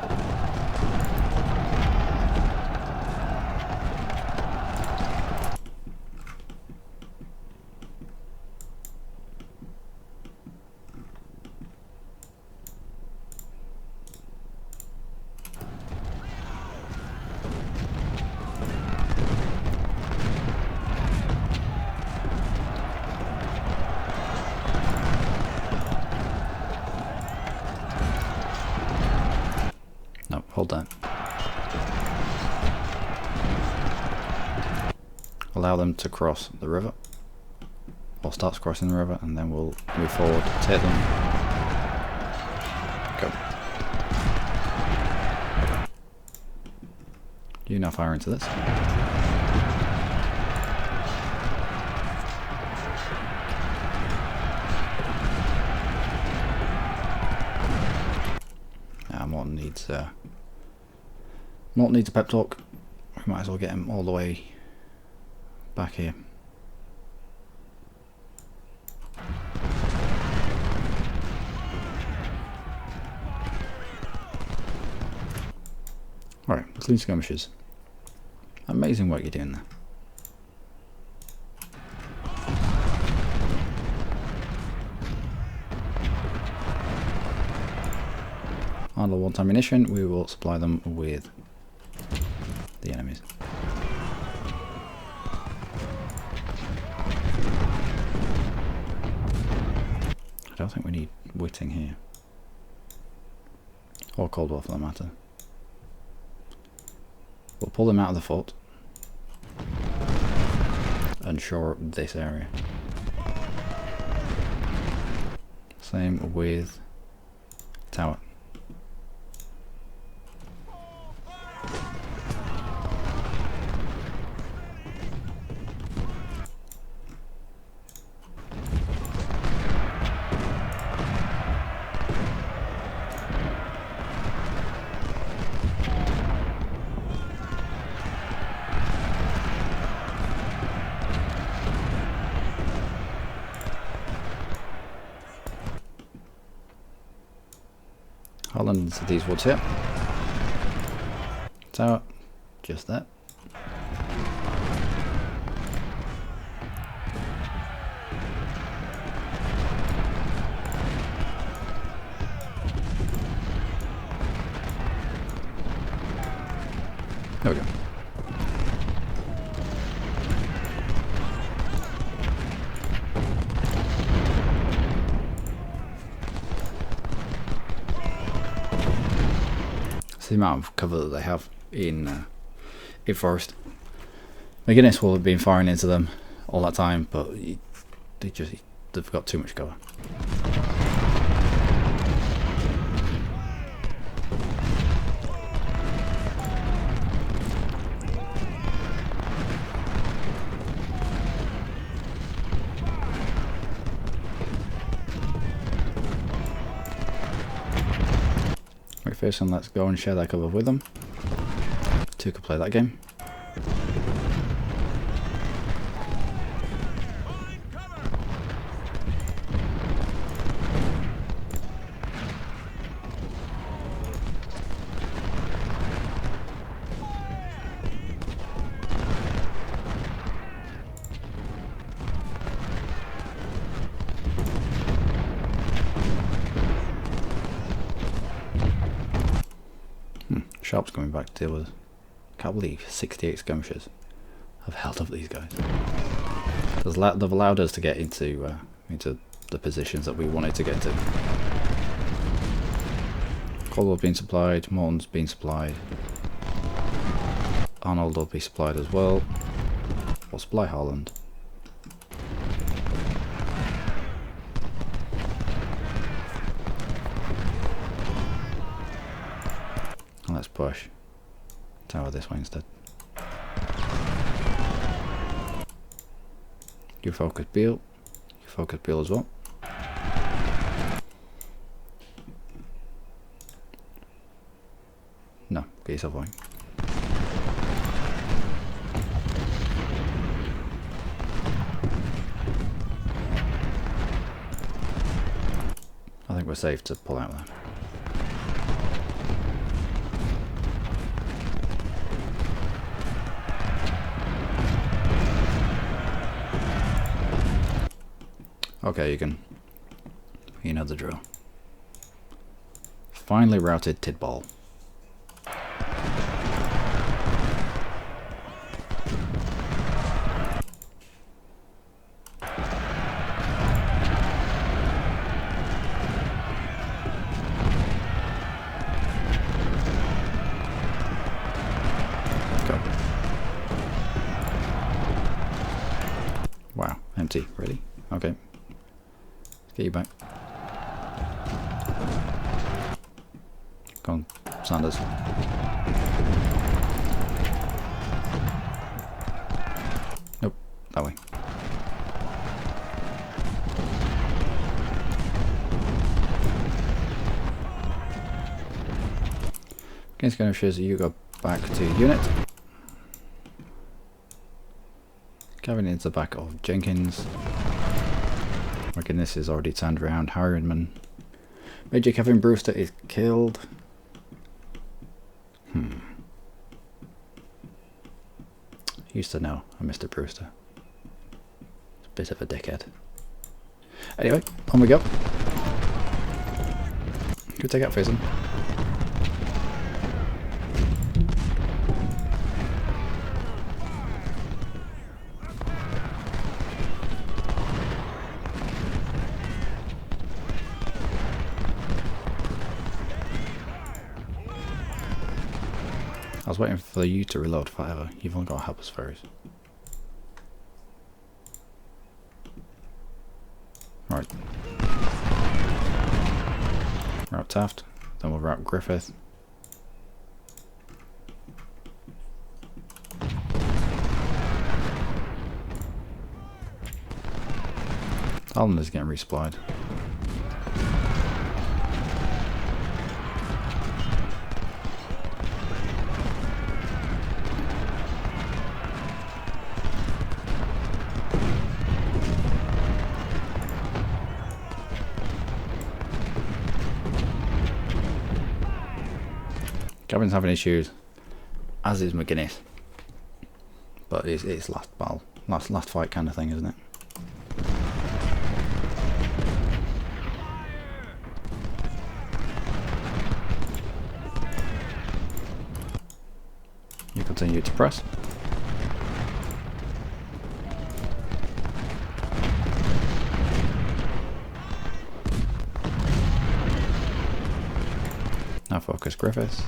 No, hold that. Allow them to cross the river. Or starts crossing the river, and then we'll move forward, take them. Go. You now fire into this. Morton needs a pep talk. We might as well get him all the way back here. Alright, platoon skirmishers. Amazing work you're doing there. On the one-time ammunition, we will supply them with the enemies. I don't think we need Whitting here. Or Caldwell for that matter. We'll pull them out of the fort and shore up this area. Same with Tower. Holland into these woods here. Tower, just that. There we go. The amount of cover that they have in forest. McGuinness will have been firing into them all that time, but they've got too much cover. First, and let's go and share that cover with them. Two could play that game. Sharp's coming back to deal with. Can't believe 68 skirmishers have held up these guys. They've allowed us to get into the positions that we wanted to get into. Caldwell's been supplied, Morton's been supplied. Arnold will be supplied as well. We'll supply Holland. Let's push tower this way instead. You focus Beale. You focus Beale as well. No, get yourself away. I think we're safe to pull out there. Okay, you know the drill. Finally routed Tidball. Go. Wow, empty, really? Okay. Get you back. Go on, Sanders. Nope, that way. Okay, skirmishers, you go back to unit. Gavin into the back of Jenkins. McGuinness is already turned around. Harriman. Major Kevin Brewster is killed. Used to know a Mr. Brewster. It's a bit of a dickhead. Anyway, on we go. Go take out Faison. I was waiting for you to reload forever. You've only got to help us first. Right. Route Taft. Then we'll route Griffith. Holland is getting resupplied. Gavin's having issues, as is McGuinness. But it's last battle, last fight kind of thing, isn't it? You continue to press. Now focus Griffiths.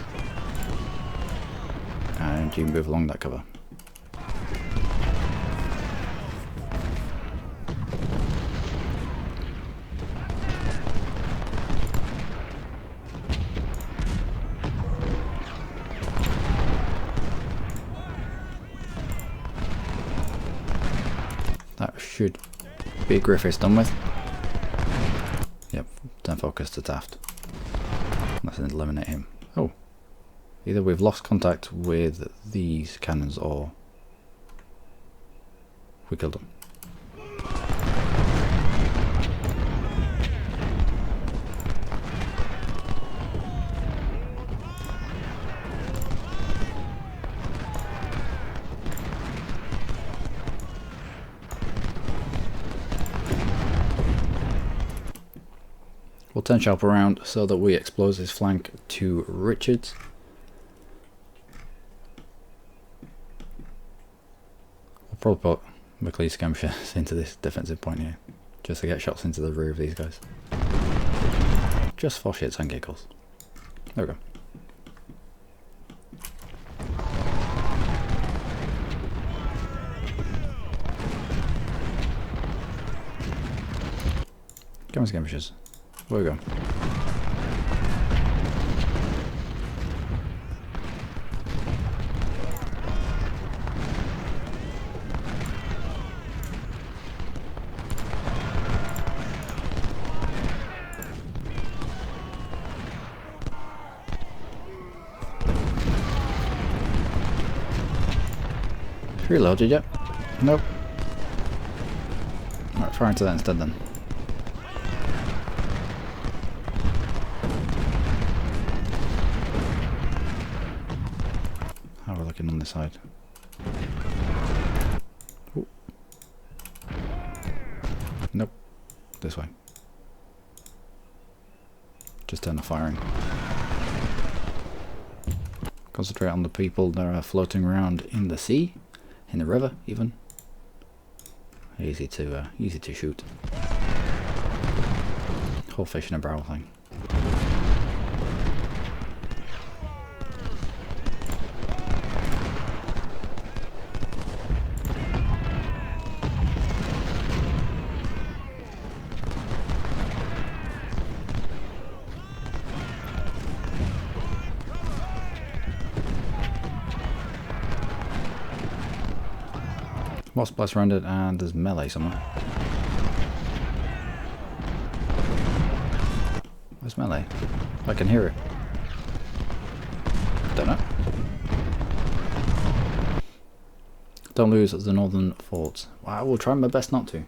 And you move along that cover. That should be Griffiths done with. Yep, then focus to Taft. Let's eliminate him. Oh. Either we've lost contact with these cannons or we killed them. We'll 10 sharp around so that we expose his flank to Richards. We'll probably put McLeod's skirmishers into this defensive point here, just to get shots into the rear of these guys. Just for shits and giggles. There we go. Come on, skirmishers. Where we go? Reloaded yet? Nope. Right, fire into that instead then. How are we looking on this side? Ooh. Nope. This way. Just turn the firing. Concentrate on the people that are floating around in the sea, in the river even. Easy to shoot. Whole fish in a barrel thing. Wasp blast surrounded and there's melee somewhere. Where's melee? I can hear it. Don't know. Don't lose the northern forts. Well, I will try my best not to.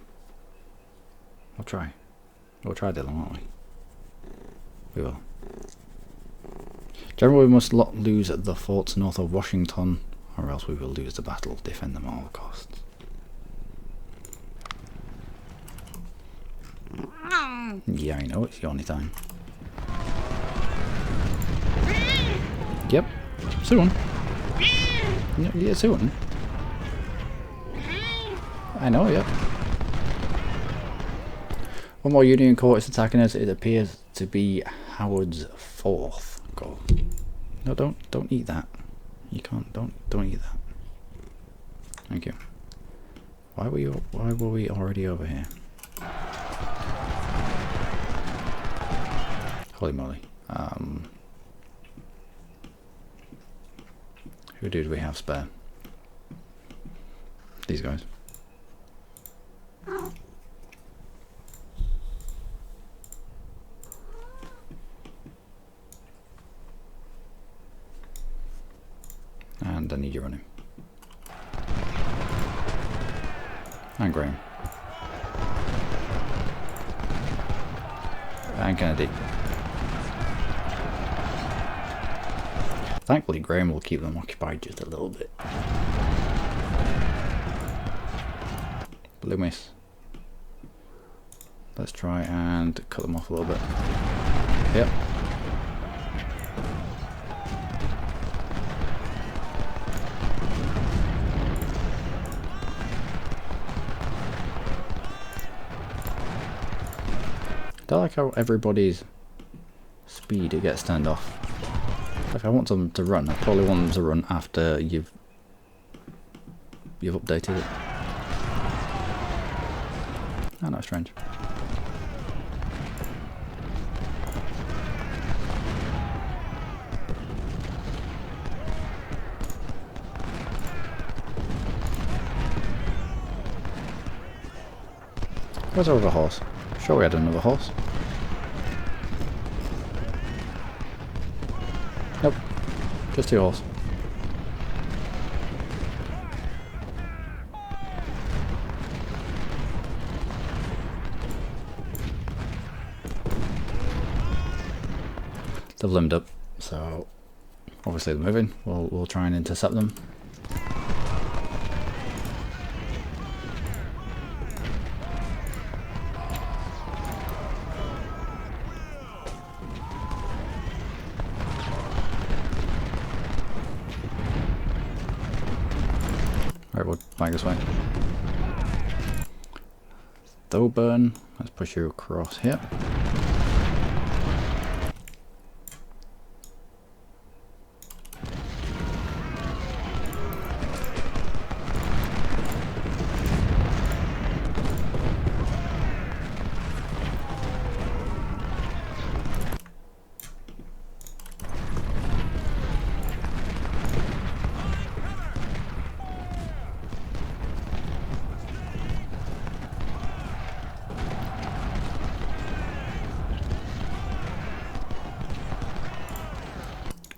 I'll try. We'll try, Dylan, won't we? We will. Generally, we must not lose the forts north of Washington, or else we will lose the battle. Defend them at all costs. Yeah, I know, it's yawny time. Yep, soon. Yeah, soon. I know, yep. One more Union Corps is attacking us. It appears to be Howard's 4th goal. No, don't eat that. You can't. Don't eat that. Thank you. Why were we already over here? Holy moly. Who did we have spare? These guys. And I need you running. And Graham. And Kennedy. Thankfully Graham will keep them occupied just a little bit. Blue miss. Let's try and cut them off a little bit. Yep. I like how everybody's speed it gets turned off. If I want them to run, I probably want them to run after you've updated it. Oh no, strange. Where's our other horse? Sure we had another horse. Nope. Just 2 horses. They've limbed up, so obviously they're moving. We'll try and intercept them. Right, we'll back this way. Thoburn, let's push you across here.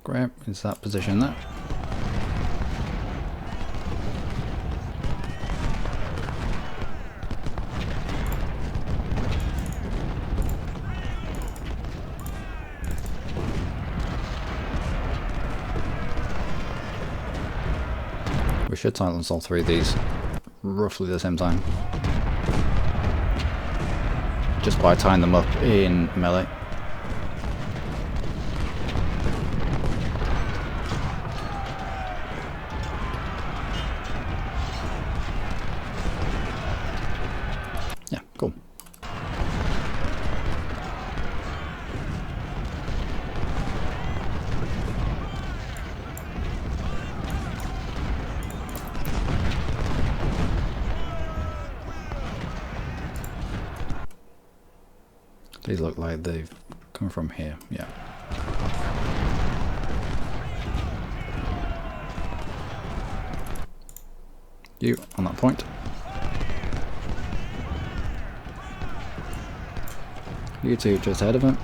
Great, is that position there? We should silence all 3 of these roughly the same time. Just by tying them up in melee. Yeah, cool. These look like they've come from here, yeah. You on that point. You 2 just ahead of him.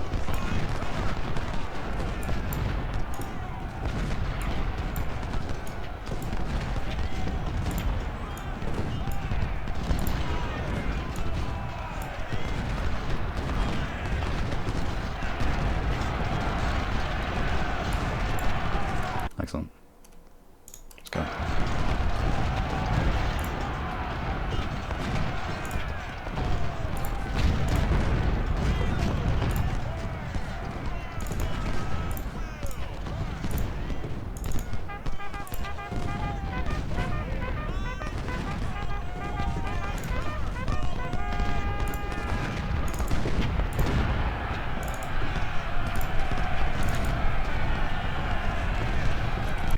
Excellent. Let's go.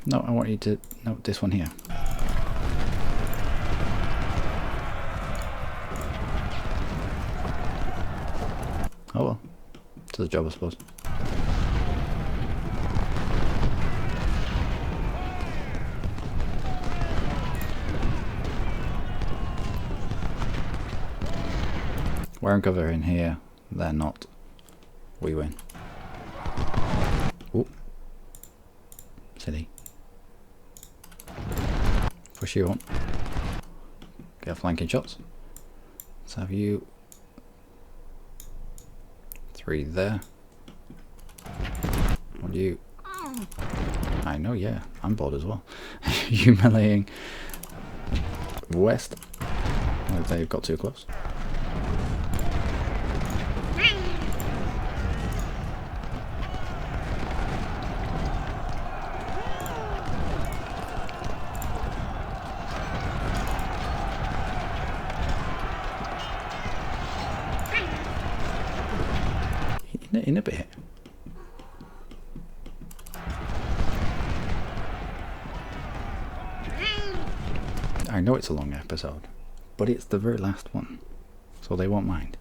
No, I want you to note this one here. Oh well, it's the job I suppose. We're in cover in here, they're not. We win. Ooh. Silly. Push you on. Get flanking shots. Let's have you 3 there. On you. I know, yeah. I'm bored as well. Humiliating. West. Oh, they've got too close. In a bit. I know it's a long episode, but it's the very last one, so they won't mind.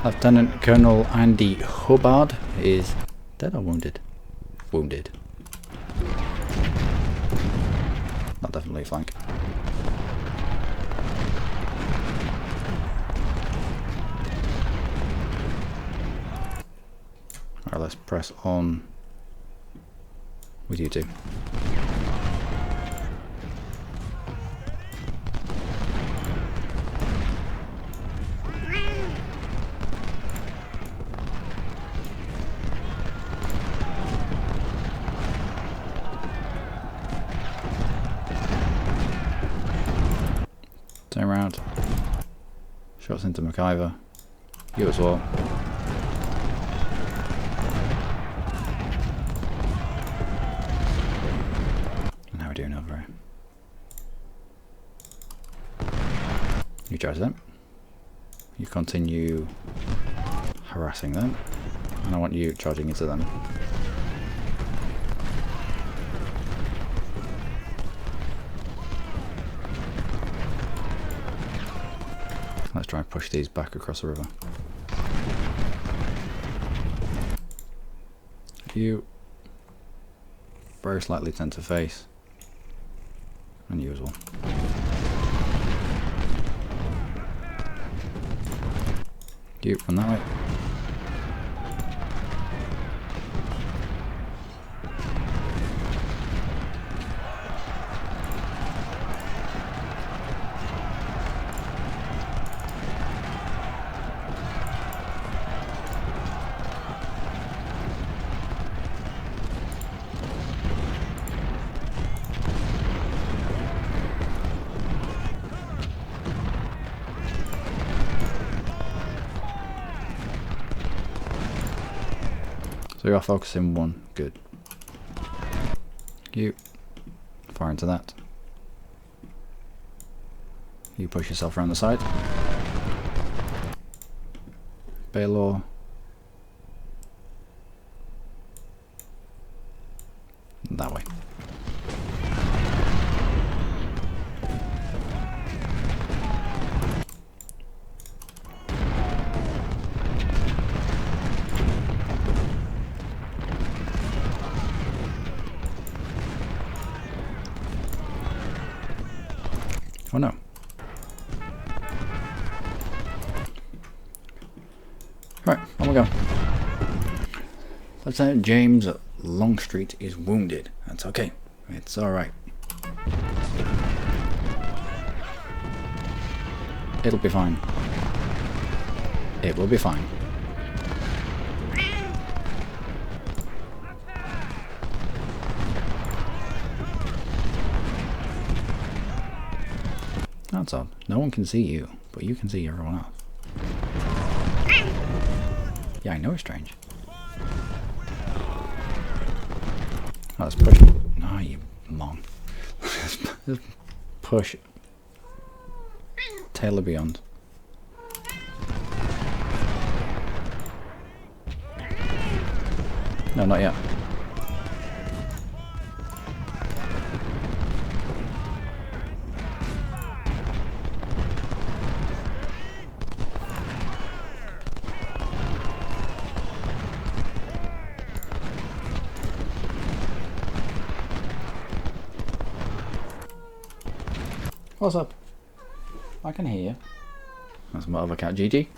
Lieutenant Colonel Andy Hubbard is dead or wounded? Wounded. Not definitely a flank. Alright, let's press on with you two. Turn around. Shots into MacIver. You as well. And how are we doing over here? You charge them. You continue harassing them. And I want you charging into them. Let's try and push these back across the river. You very slightly tend to face. And you as well. You run that way. So you're focusing one, good. You fire into that. You push yourself around the side. Baylor. That way. Oh no. Right, on we go. Lieutenant James Longstreet is wounded. That's okay. It's alright. It'll be fine. It will be fine. That's odd. No one can see you, but you can see everyone else. Yeah, I know it's strange. Oh, let's push. No, you mong. Just push. Taylor beyond. No, not yet. What's up? I can hear you. That's my other cat, Gigi.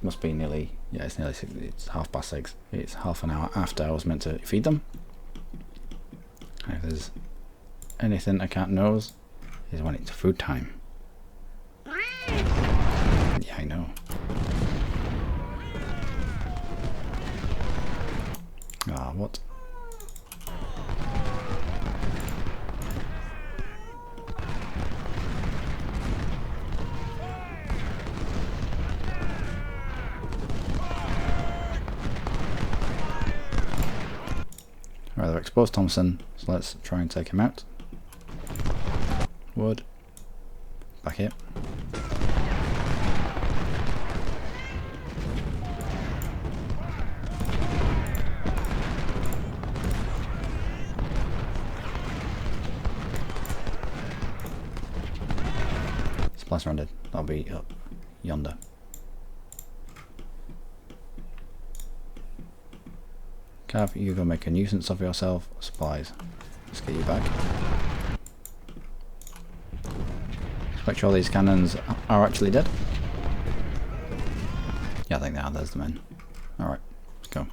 Must be nearly, yeah, it's nearly 6, it's 6:30. It's half an hour after I was meant to feed them. And if there's anything a cat knows, is when it's food time. Yeah, I know. Ah, What? Right, they've exposed Thompson, so let's try and take him out. Wood. Back here. Splice rounded. That'll be up yonder. Cav, you go make a nuisance of yourself. Supplies. Let's get you back. Let's make sure these cannons are actually dead. Yeah, I think they are. There's the men. Alright, let's go.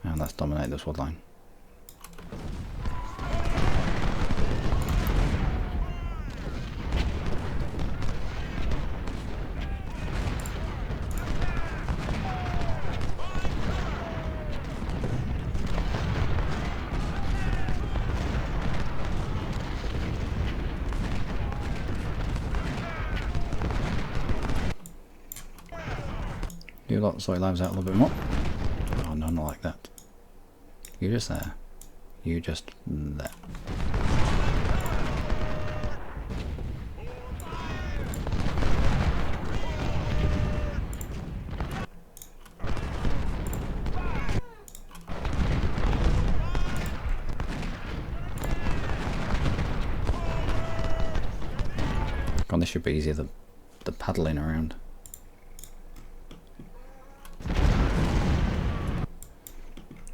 And let's dominate this wood line. You lot sort your lives out a little bit more. Oh no, not like that. You're just there. You're just there. God, this should be easier, the paddling around.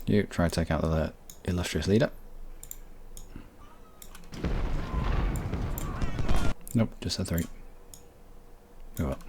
You try to take out the illustrious leader. Nope, just a 3. Move up.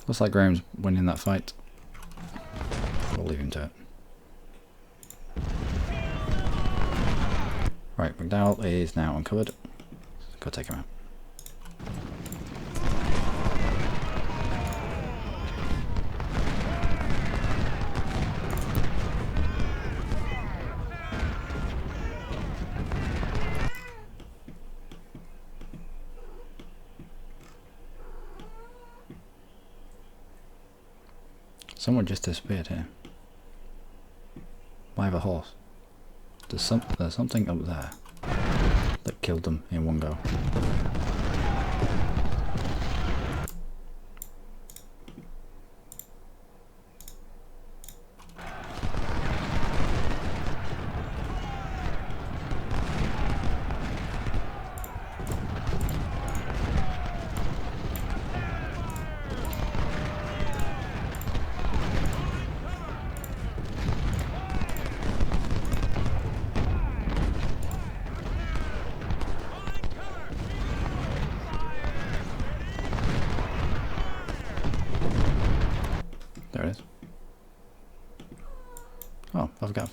Looks like Graham's winning that fight. We'll leave him to it. Right, McDowell is now uncovered. Go take him out. Someone just disappeared here. Why have a horse? There's something up there that killed them in one go. There it is. Oh, I've got.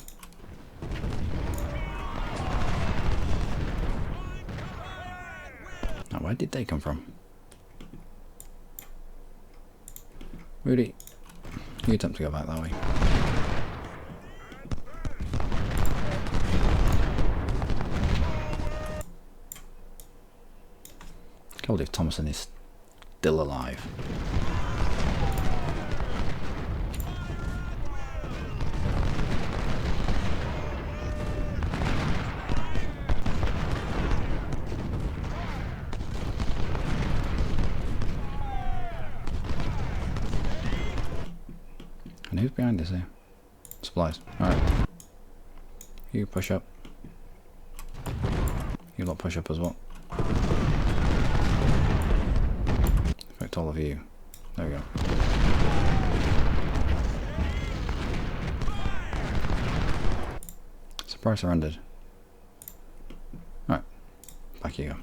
Now, where did they come from? Rudy, you attempt to go back that way. Can't believe Thompson is still alive. And who's behind us here? Supplies. Alright. You push up. You lot push up as well. Affect all of you. There we go. Surprise surrendered. Right, back you go.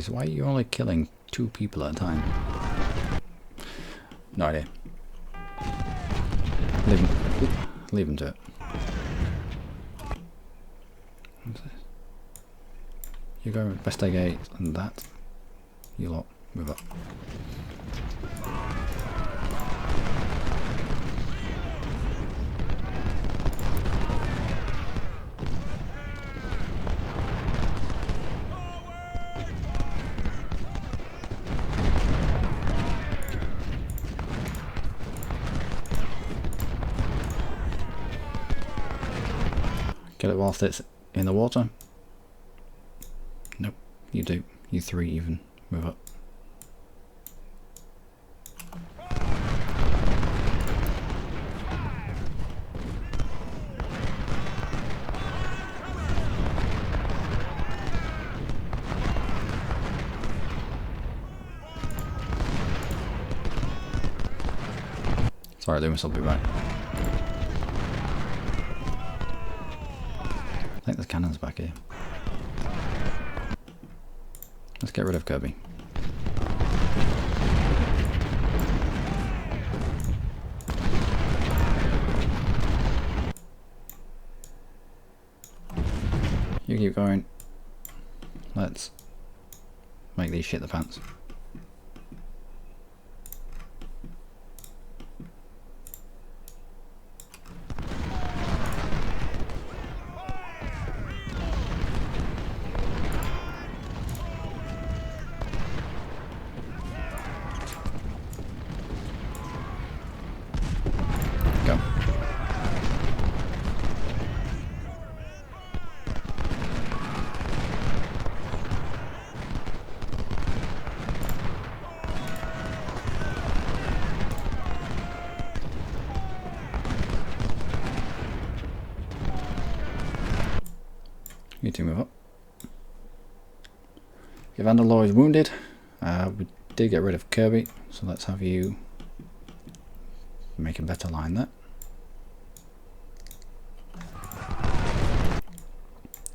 Why are you only killing 2 people at a time? No idea. Leave him to it. What's this? You go investigate and that. You lot, move up. Get it whilst it's in the water? Nope, you do. You 3 even. Move up. Sorry, Loomis will be back. I think there's cannons back here. Let's get rid of Kirby. You keep going. Let's make these shit the pants. Go. You two move up. If Vandalore is wounded, we did get rid of Kirby, so let's have you make a better line there.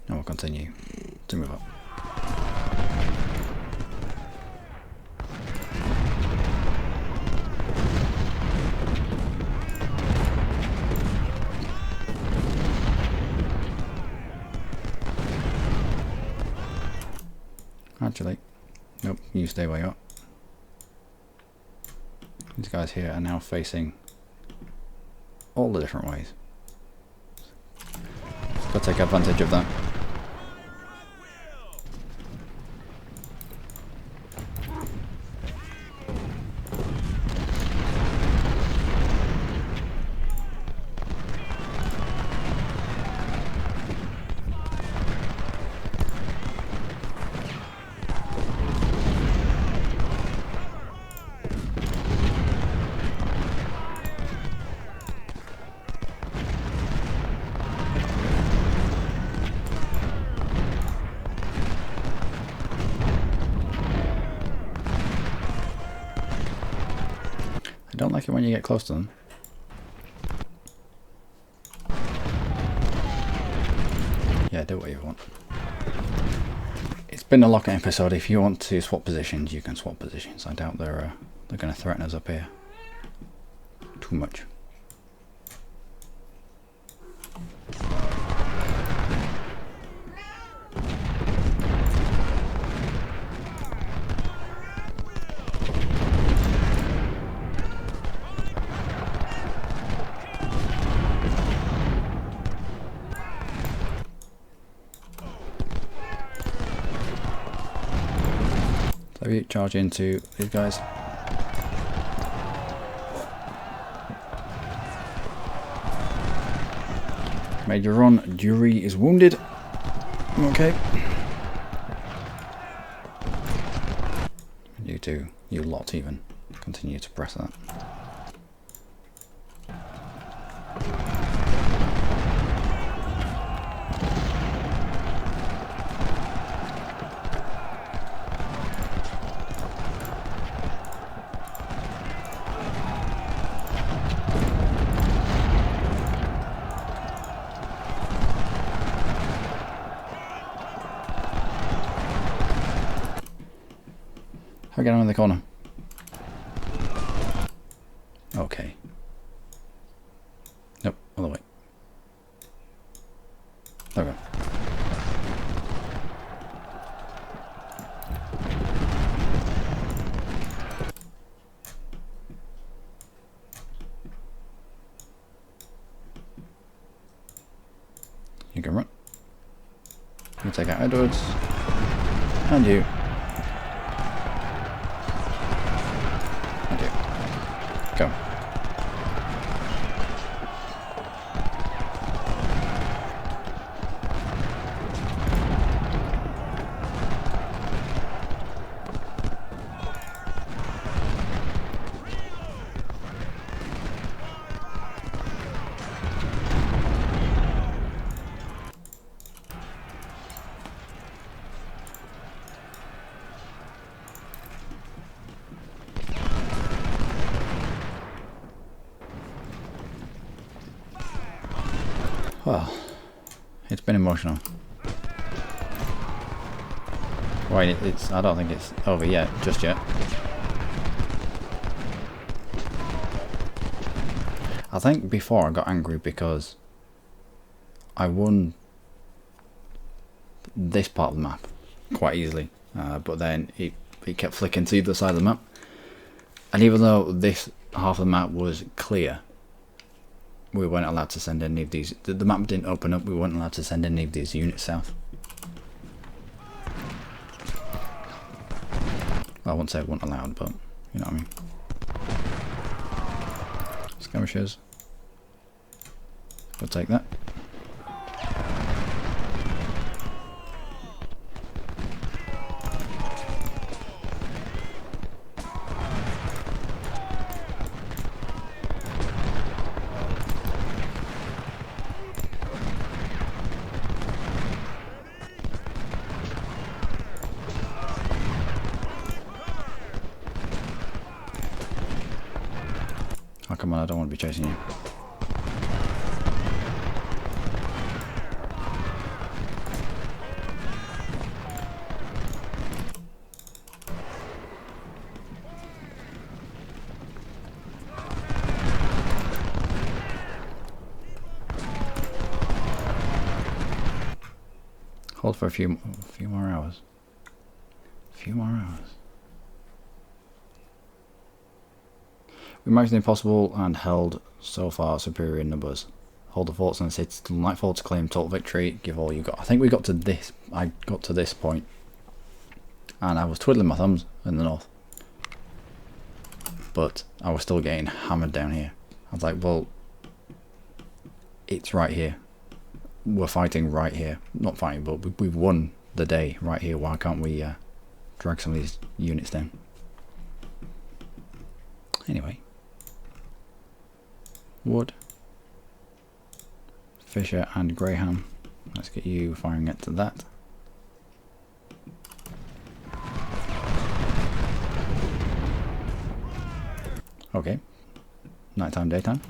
And we'll continue to move up. Actually, nope, you stay where you are. These guys here are now facing all the different ways. Gotta take advantage of that. I don't like it when you get close to them. Yeah, do what you want. It's been a locking episode. If you want to swap positions, you can swap positions. I doubt they're going to threaten us up here too much. charge into these guys. Major Ron Dury is wounded. Okay. You two, you lot even, continue to press that. How we get around the corner? Okay. Nope, other way. There we go. You can run. You take out Edwards. And you. Go. Well, it's been emotional. Wait, I don't think it's over yet, just yet. I think before I got angry because I won this part of the map quite easily, but then it kept flicking to the side of the map. And even though this half of the map was clear, we weren't allowed to send any of these. The map didn't open up, we weren't allowed to send any of these units south. Well, I won't say weren't allowed, but you know what I mean. Skirmishers. We'll take that. Oh, come on, I don't want to be chasing you. Hold for a few more hours. A few more hours. We managed the impossible and held so far superior numbers. Hold the forts and the cities till nightfall to claim total victory. Give all you got. I think we got to this. I got to this point, and I was twiddling my thumbs in the north, but I was still getting hammered down here. I was like, well, it's right here. We're fighting right here. Not fighting, but we've won the day right here. Why can't we drag some of these units down? Anyway. Wood, Fisher and Graham. Let's get you firing it to that. Okay. Nighttime, daytime.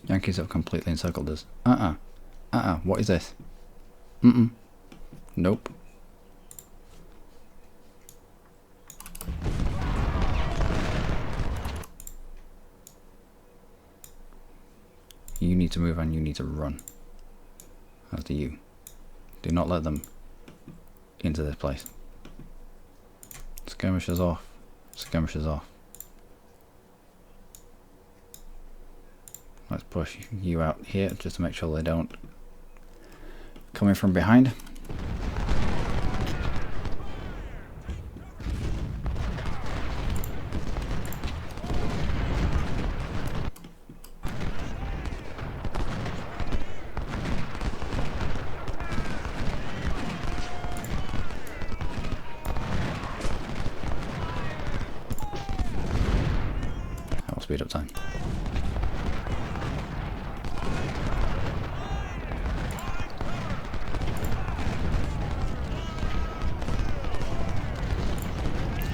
Yankees have completely encircled us. What is this? Nope. You need to move and you need to run. As do you. Do not let them into this place. Skirmishers off. Skirmishers off. Let's push you out here just to make sure they don't come in from behind. That will speed up time.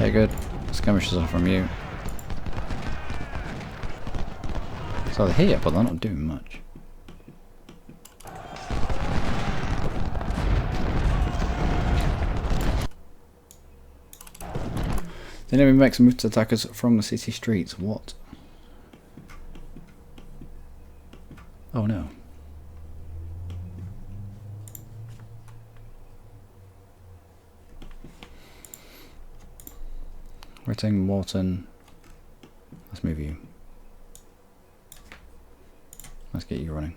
Okay, good. Skirmishes are from you. So they're here, but they're not doing much. The enemy makes a move to attack us from the city streets. What? Oh no. We're taking Morton. Let's move you. Let's get you running.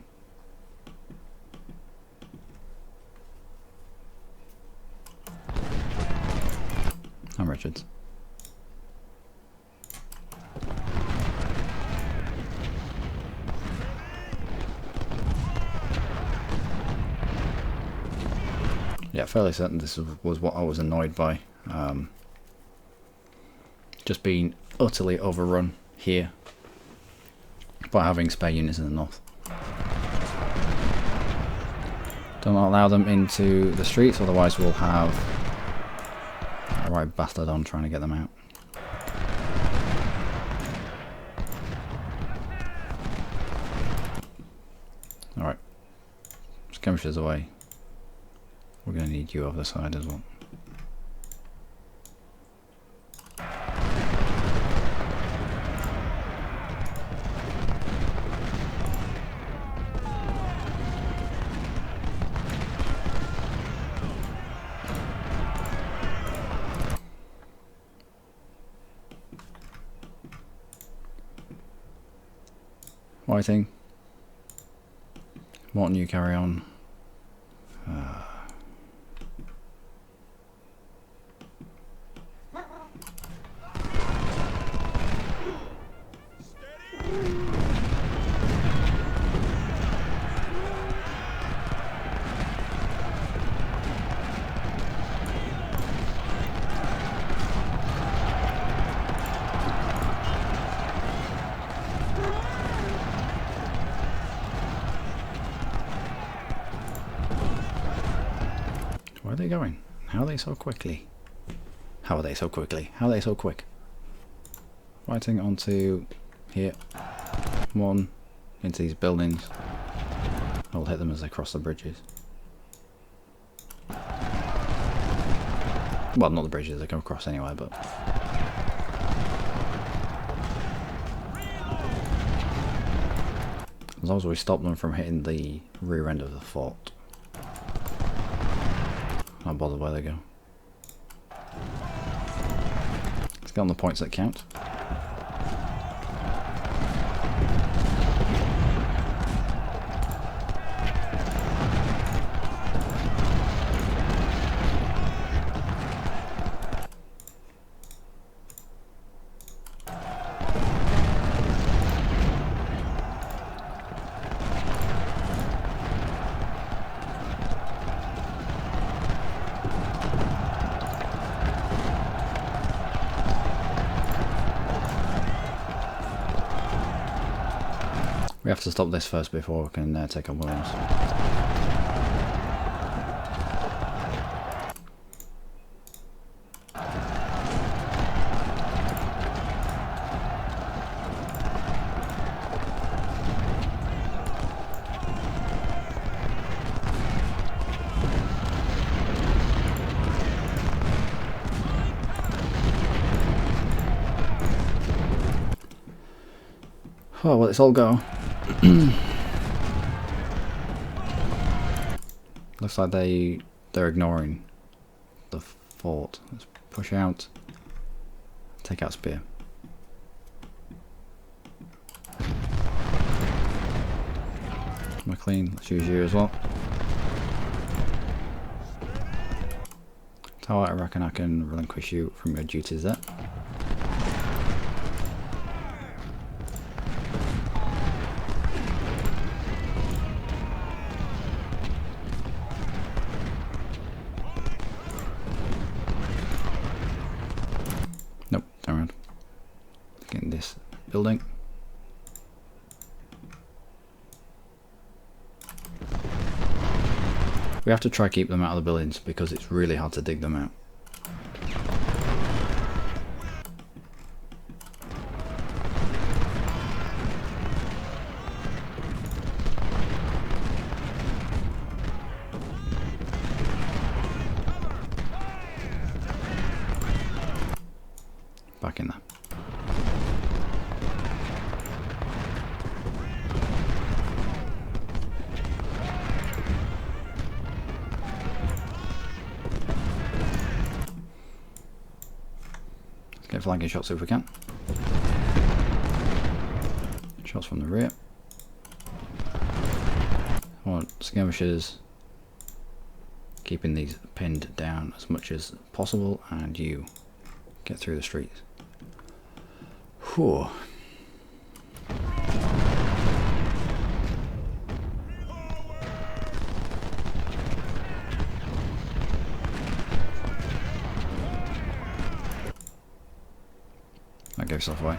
I'm Richards. Yeah, fairly certain this was what I was annoyed by. Just being utterly overrun here by having spare units in the north. Don't allow them into the streets, otherwise we'll have a right bastard on trying to get them out. Alright, skirmishers away. We're going to need you over the side as well. Whiting. Morton, you carry on. Where are they going? How are they so quickly? How are they so quickly? How are they so quick? Fighting onto here. One into these buildings. I'll hit them as they cross the bridges. Well, not the bridges, they come across anyway, but... as long as we stop them from hitting the rear end of the fort. Not bother where they go. Let's get on the points that count. We have to stop this first before we can take on Williams. Oh, well, let's all go. Looks like they're ignoring the fort. Let's push out. Take out spear. McLean, let's use you as well. Tower, I reckon I can relinquish you from your duties there. Nope, turn around. Get in this building. We have to try keep them out of the buildings because it's really hard to dig them out. Back in there. Get flanking shots if we can. Shots from the rear. I want skirmishers keeping these pinned down as much as possible, and you get through the streets. Whew. That gave yourself away.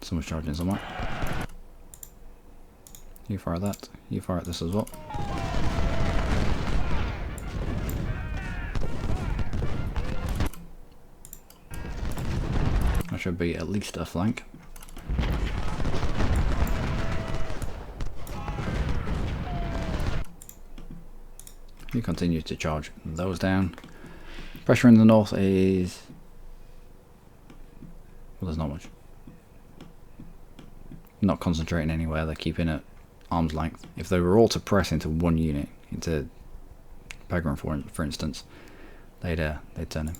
Someone's charging somewhere. You fire that. You fire at this as well. That should be at least a flank. You continue to charge those down. Pressure in the north is... well, there's not much. Not concentrating anywhere, they're keeping it arm's length. If they were all to press into one unit, into Pegram for instance, they'd turn him.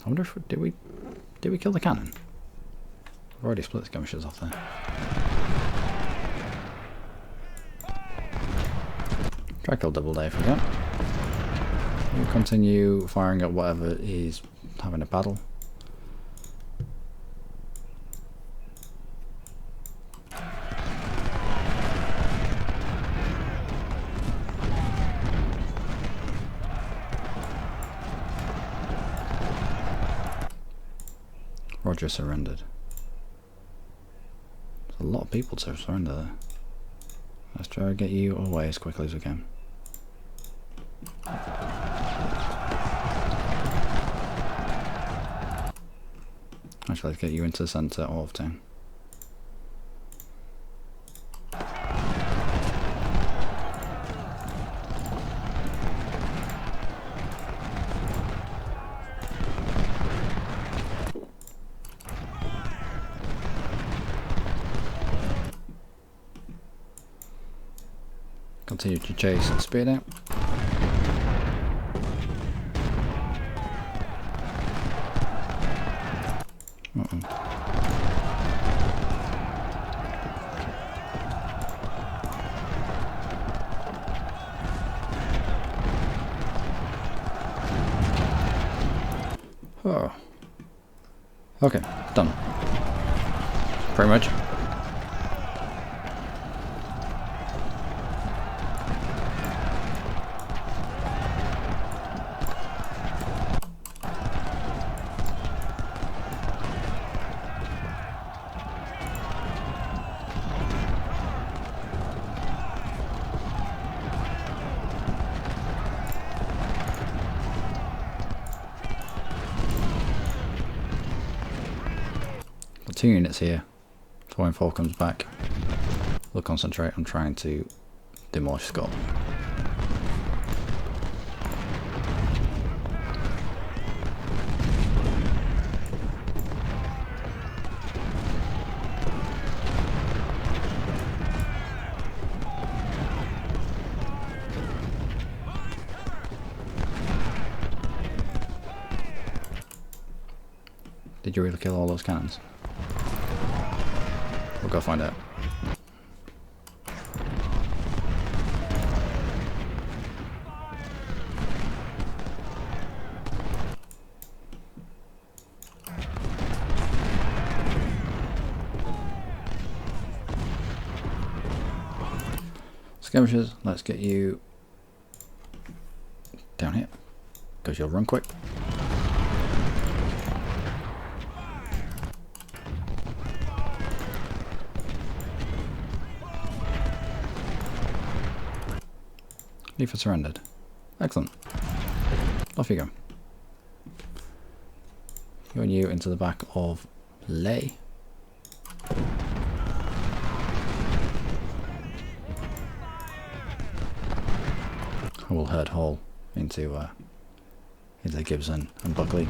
I wonder if did we kill the cannon? I've already split the skirmishers off there. Try kill double day if we can. You continue firing at whatever is having a battle. Roger surrendered. There's a lot of people to surrender there. Let's try to get you away as quickly as we can. Actually, let's get you into the centre of town. Continue to chase and speed out. Oh. Okay, done. Pretty much. Two units here, so when 4 comes back, we'll concentrate on trying to demolish Scotland. Did you really kill all those cannons? We'll go find out. Skirmishers, let's get you down here, because you'll run quick. Leave for surrendered. Excellent. Off you go. You and you into the back of Ley. I will herd Hall into Gibson and Buckley.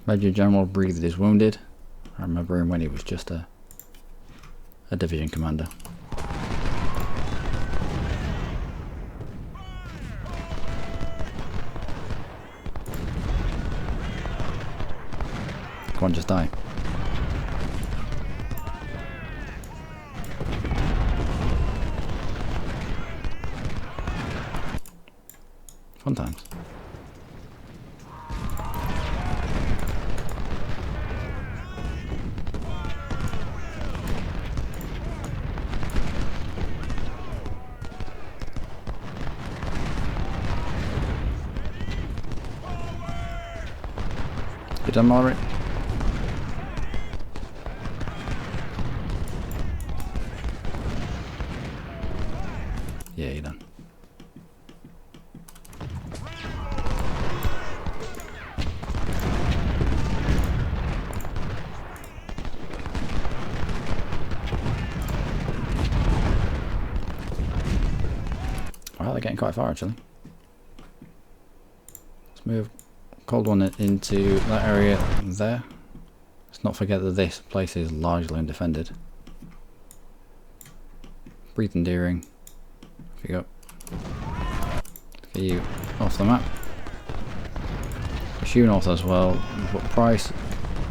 Major General breathed is wounded. I remember him when he was just a division commander. Come on, just die. Fun times. You done already? Yeah, you're done. Well, they're getting quite far actually. Let's move Cold One into that area there. Let's not forget that this place is largely undefended. Breathe Endearing. Off you go. Let's get you off the map. Pursue north as well. Put Price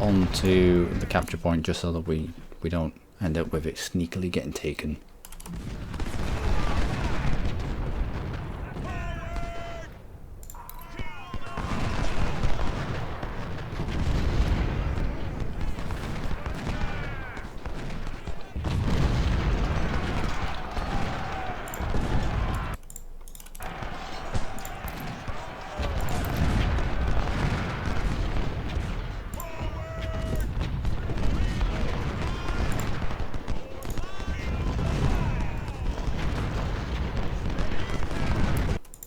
onto the capture point just so that we don't end up with it sneakily getting taken.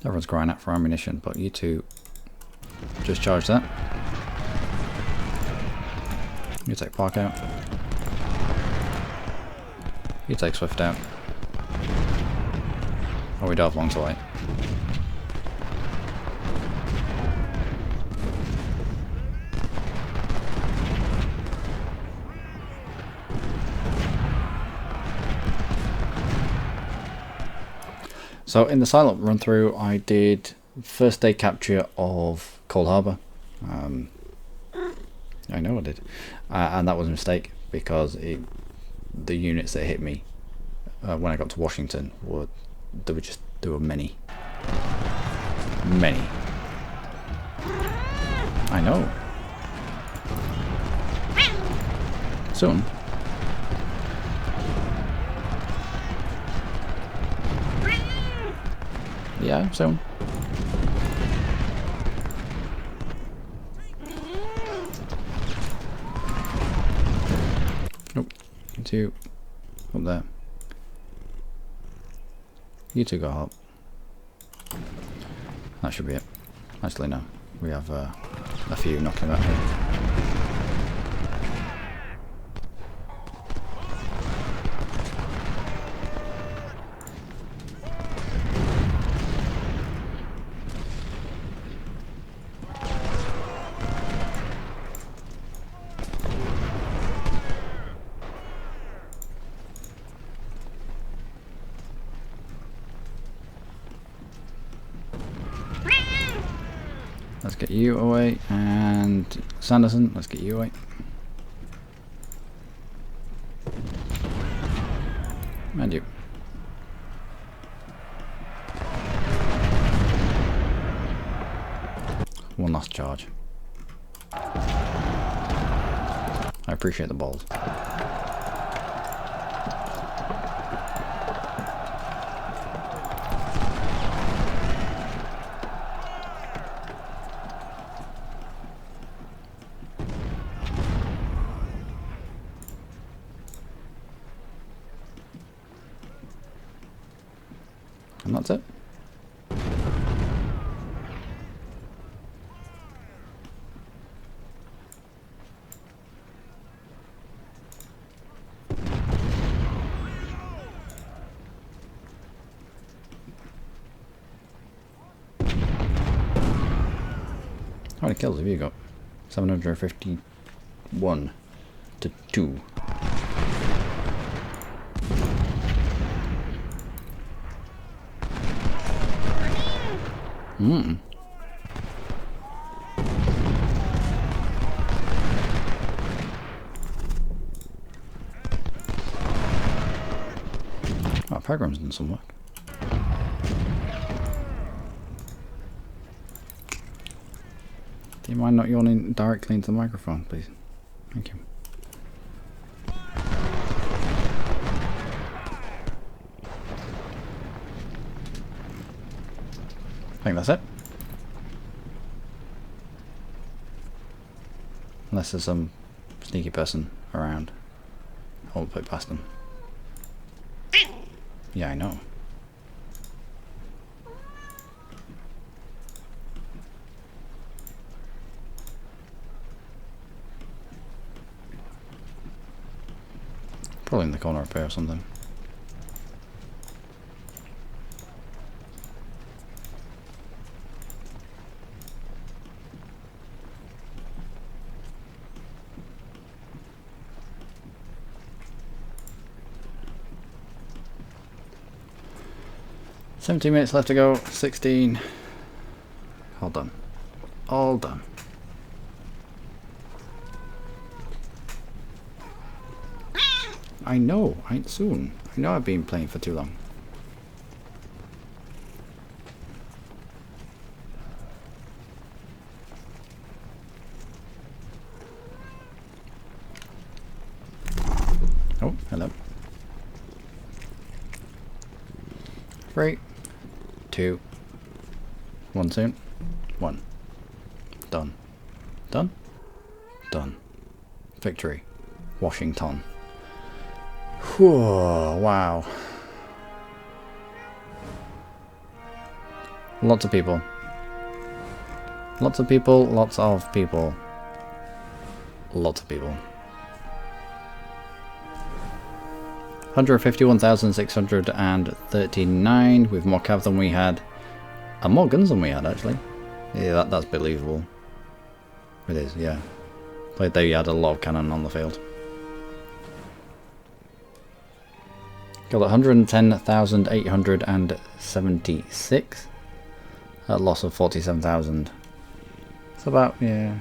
Everyone's crying out for ammunition, but you two just charge that. You take Park out. You take Swift out. Oh, we don't have long to wait. So in the silent run through I did first day capture of Cold Harbour. I know I did. And that was a mistake because the units that hit me when I got to Washington there were many. I know. Soon. Yeah, soon. Nope. You two up there. You two go up. That should be it. Actually, no. We have a few knocking about here. let's get you away. And Sanderson, let's get you away. And you. One last charge. I appreciate the balls. And that's it. How many kills have you got? 751 to 2. Oh, program's done some work. Do you mind not yawning directly into the microphone, please? Thank you. I think that's it. Unless there's some sneaky person around. I won't put past them. Yeah, I know. Probably in the corner up here or something. "17 minutes left to go, 16. All done. All done. I know, ain't soon. I know I've been playing for too long. Oh, hello. 3, 2, 1 soon. 1. Done. Done? Done. Victory. Washington. Whew, wow. Lots of people. Lots of people, lots of people. Lots of people. 151,639 with more cav than we had. And more guns than we had, actually. Yeah, that's believable. It is, yeah. Played there, you had a lot of cannon on the field. Got 110,876. At a loss of 47,000. It's about, yeah,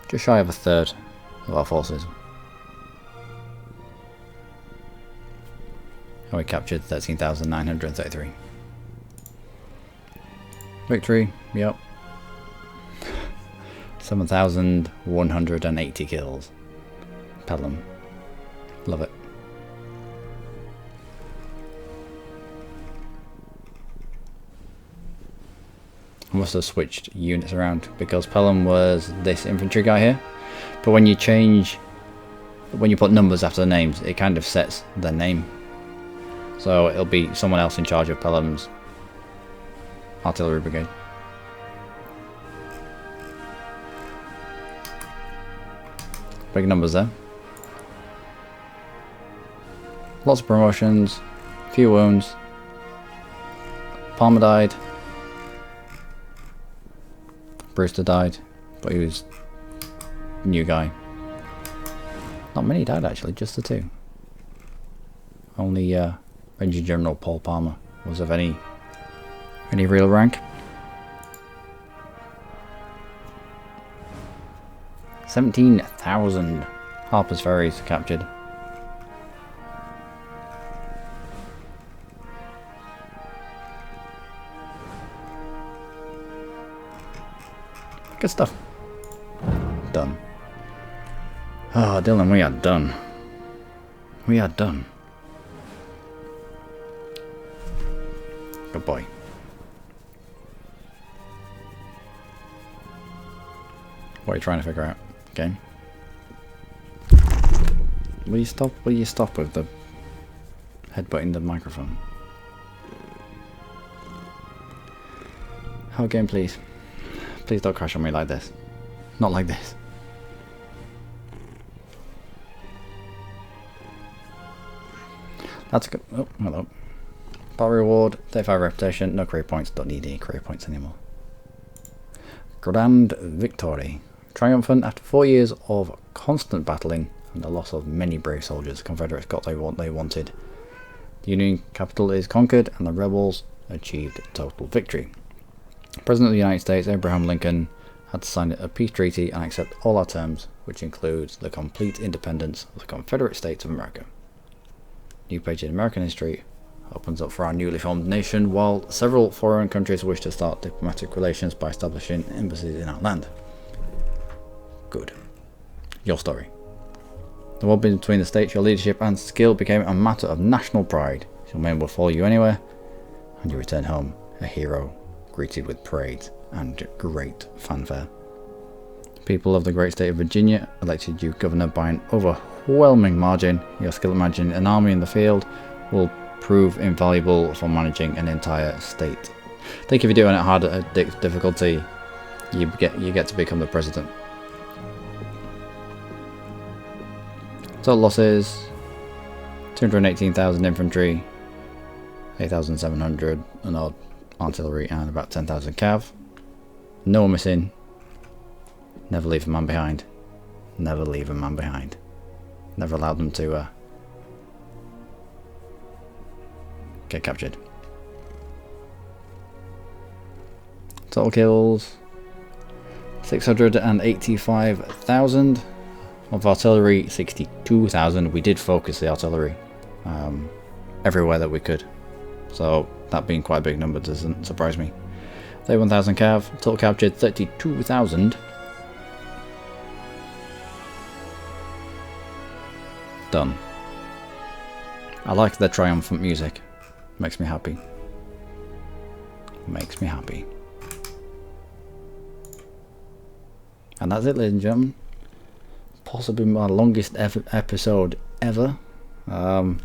just shy of a third of our forces. And we captured 13,933. Victory, yep. 7,180 kills. Pelham. Love it. I must have switched units around because Pelham was this infantry guy here. But when you change, when you put numbers after the names, it kind of sets their name. So it'll be someone else in charge of Pelham's artillery brigade. Big numbers there. Lots of promotions, few wounds. Palmer died. Brewster died, but he was a new guy. Not many died actually, just the 2. Only Ranger General Paul Palmer was of any real rank. 17,000 Harper's Ferries captured. Good stuff. Done. Oh, Dylan, we are done. We are done. Good boy. What are you trying to figure out? Game? Will you stop? Will you stop with the headbutting the microphone? Oh, game, please. Please don't crash on me like this. Not like this. That's good. Oh, hello. Battle reward, 35 reputation, no career points, don't need any career points anymore. Grand victory. Triumphant after 4 years of constant battling and the loss of many brave soldiers, the Confederates got what they wanted. The Union capital is conquered and the rebels achieved total victory. President of the United States, Abraham Lincoln, had to sign a peace treaty and accept all our terms, which includes the complete independence of the Confederate States of America. New page in American history opens up for our newly formed nation, while several foreign countries wish to start diplomatic relations by establishing embassies in our land. Good. Your story. The war between the states, your leadership and skill became a matter of national pride. Your men will follow you anywhere, and you return home a hero, greeted with parades and great fanfare. The people of the great state of Virginia elected you governor by an overwhelming margin. Your skill at managing an army in the field will prove invaluable for managing an entire state. I think if you're doing it hard at difficulty, you get to become the president. Total losses: 218,000 infantry, 8,700 and odd artillery, and about 10,000 cav. No one missing. Never leave a man behind. Never leave a man behind. Never allow them to get captured. Total kills: 685,000. Of artillery, 62,000. We did focus the artillery everywhere that we could, so that being quite a big number doesn't surprise me. 31,000 cav. Total captured 32,000. Done. I like the triumphant music. Makes me happy. Makes me happy. And that's it, ladies and gentlemen. Possibly my longest episode ever. I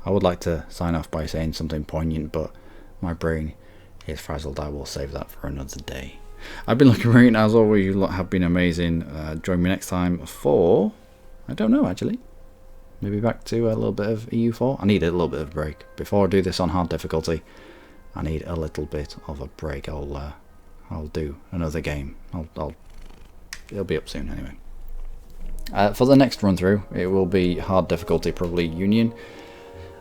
would like to sign off by saying something poignant, but my brain is frazzled. I will save that for another day. I've been Luckymarine, as always. You lot have been amazing. Join me next time for, I don't know actually, maybe back to a little bit of EU4. I need a little bit of a break before I do this on hard difficulty. I need a little bit of a break. I'll do another game. It'll be up soon anyway. For the next run through, it will be hard difficulty, probably Union.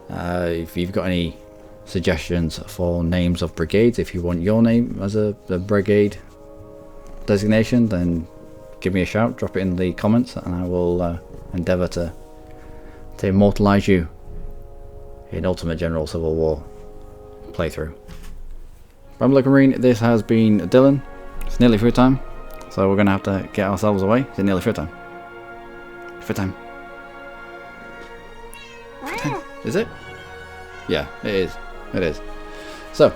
If you've got any suggestions for names of brigades, if you want your name as a brigade designation, then give me a shout, drop it in the comments, and I will endeavour to immortalise you in Ultimate General Civil War playthrough. I'm Luckymarine, this has been Dylan. It's nearly food time, so we're going to have to get ourselves away. Is it nearly food time? Food time. Food time. Is it? Yeah, it is. It is. So,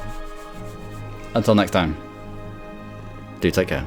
until next time, do take care.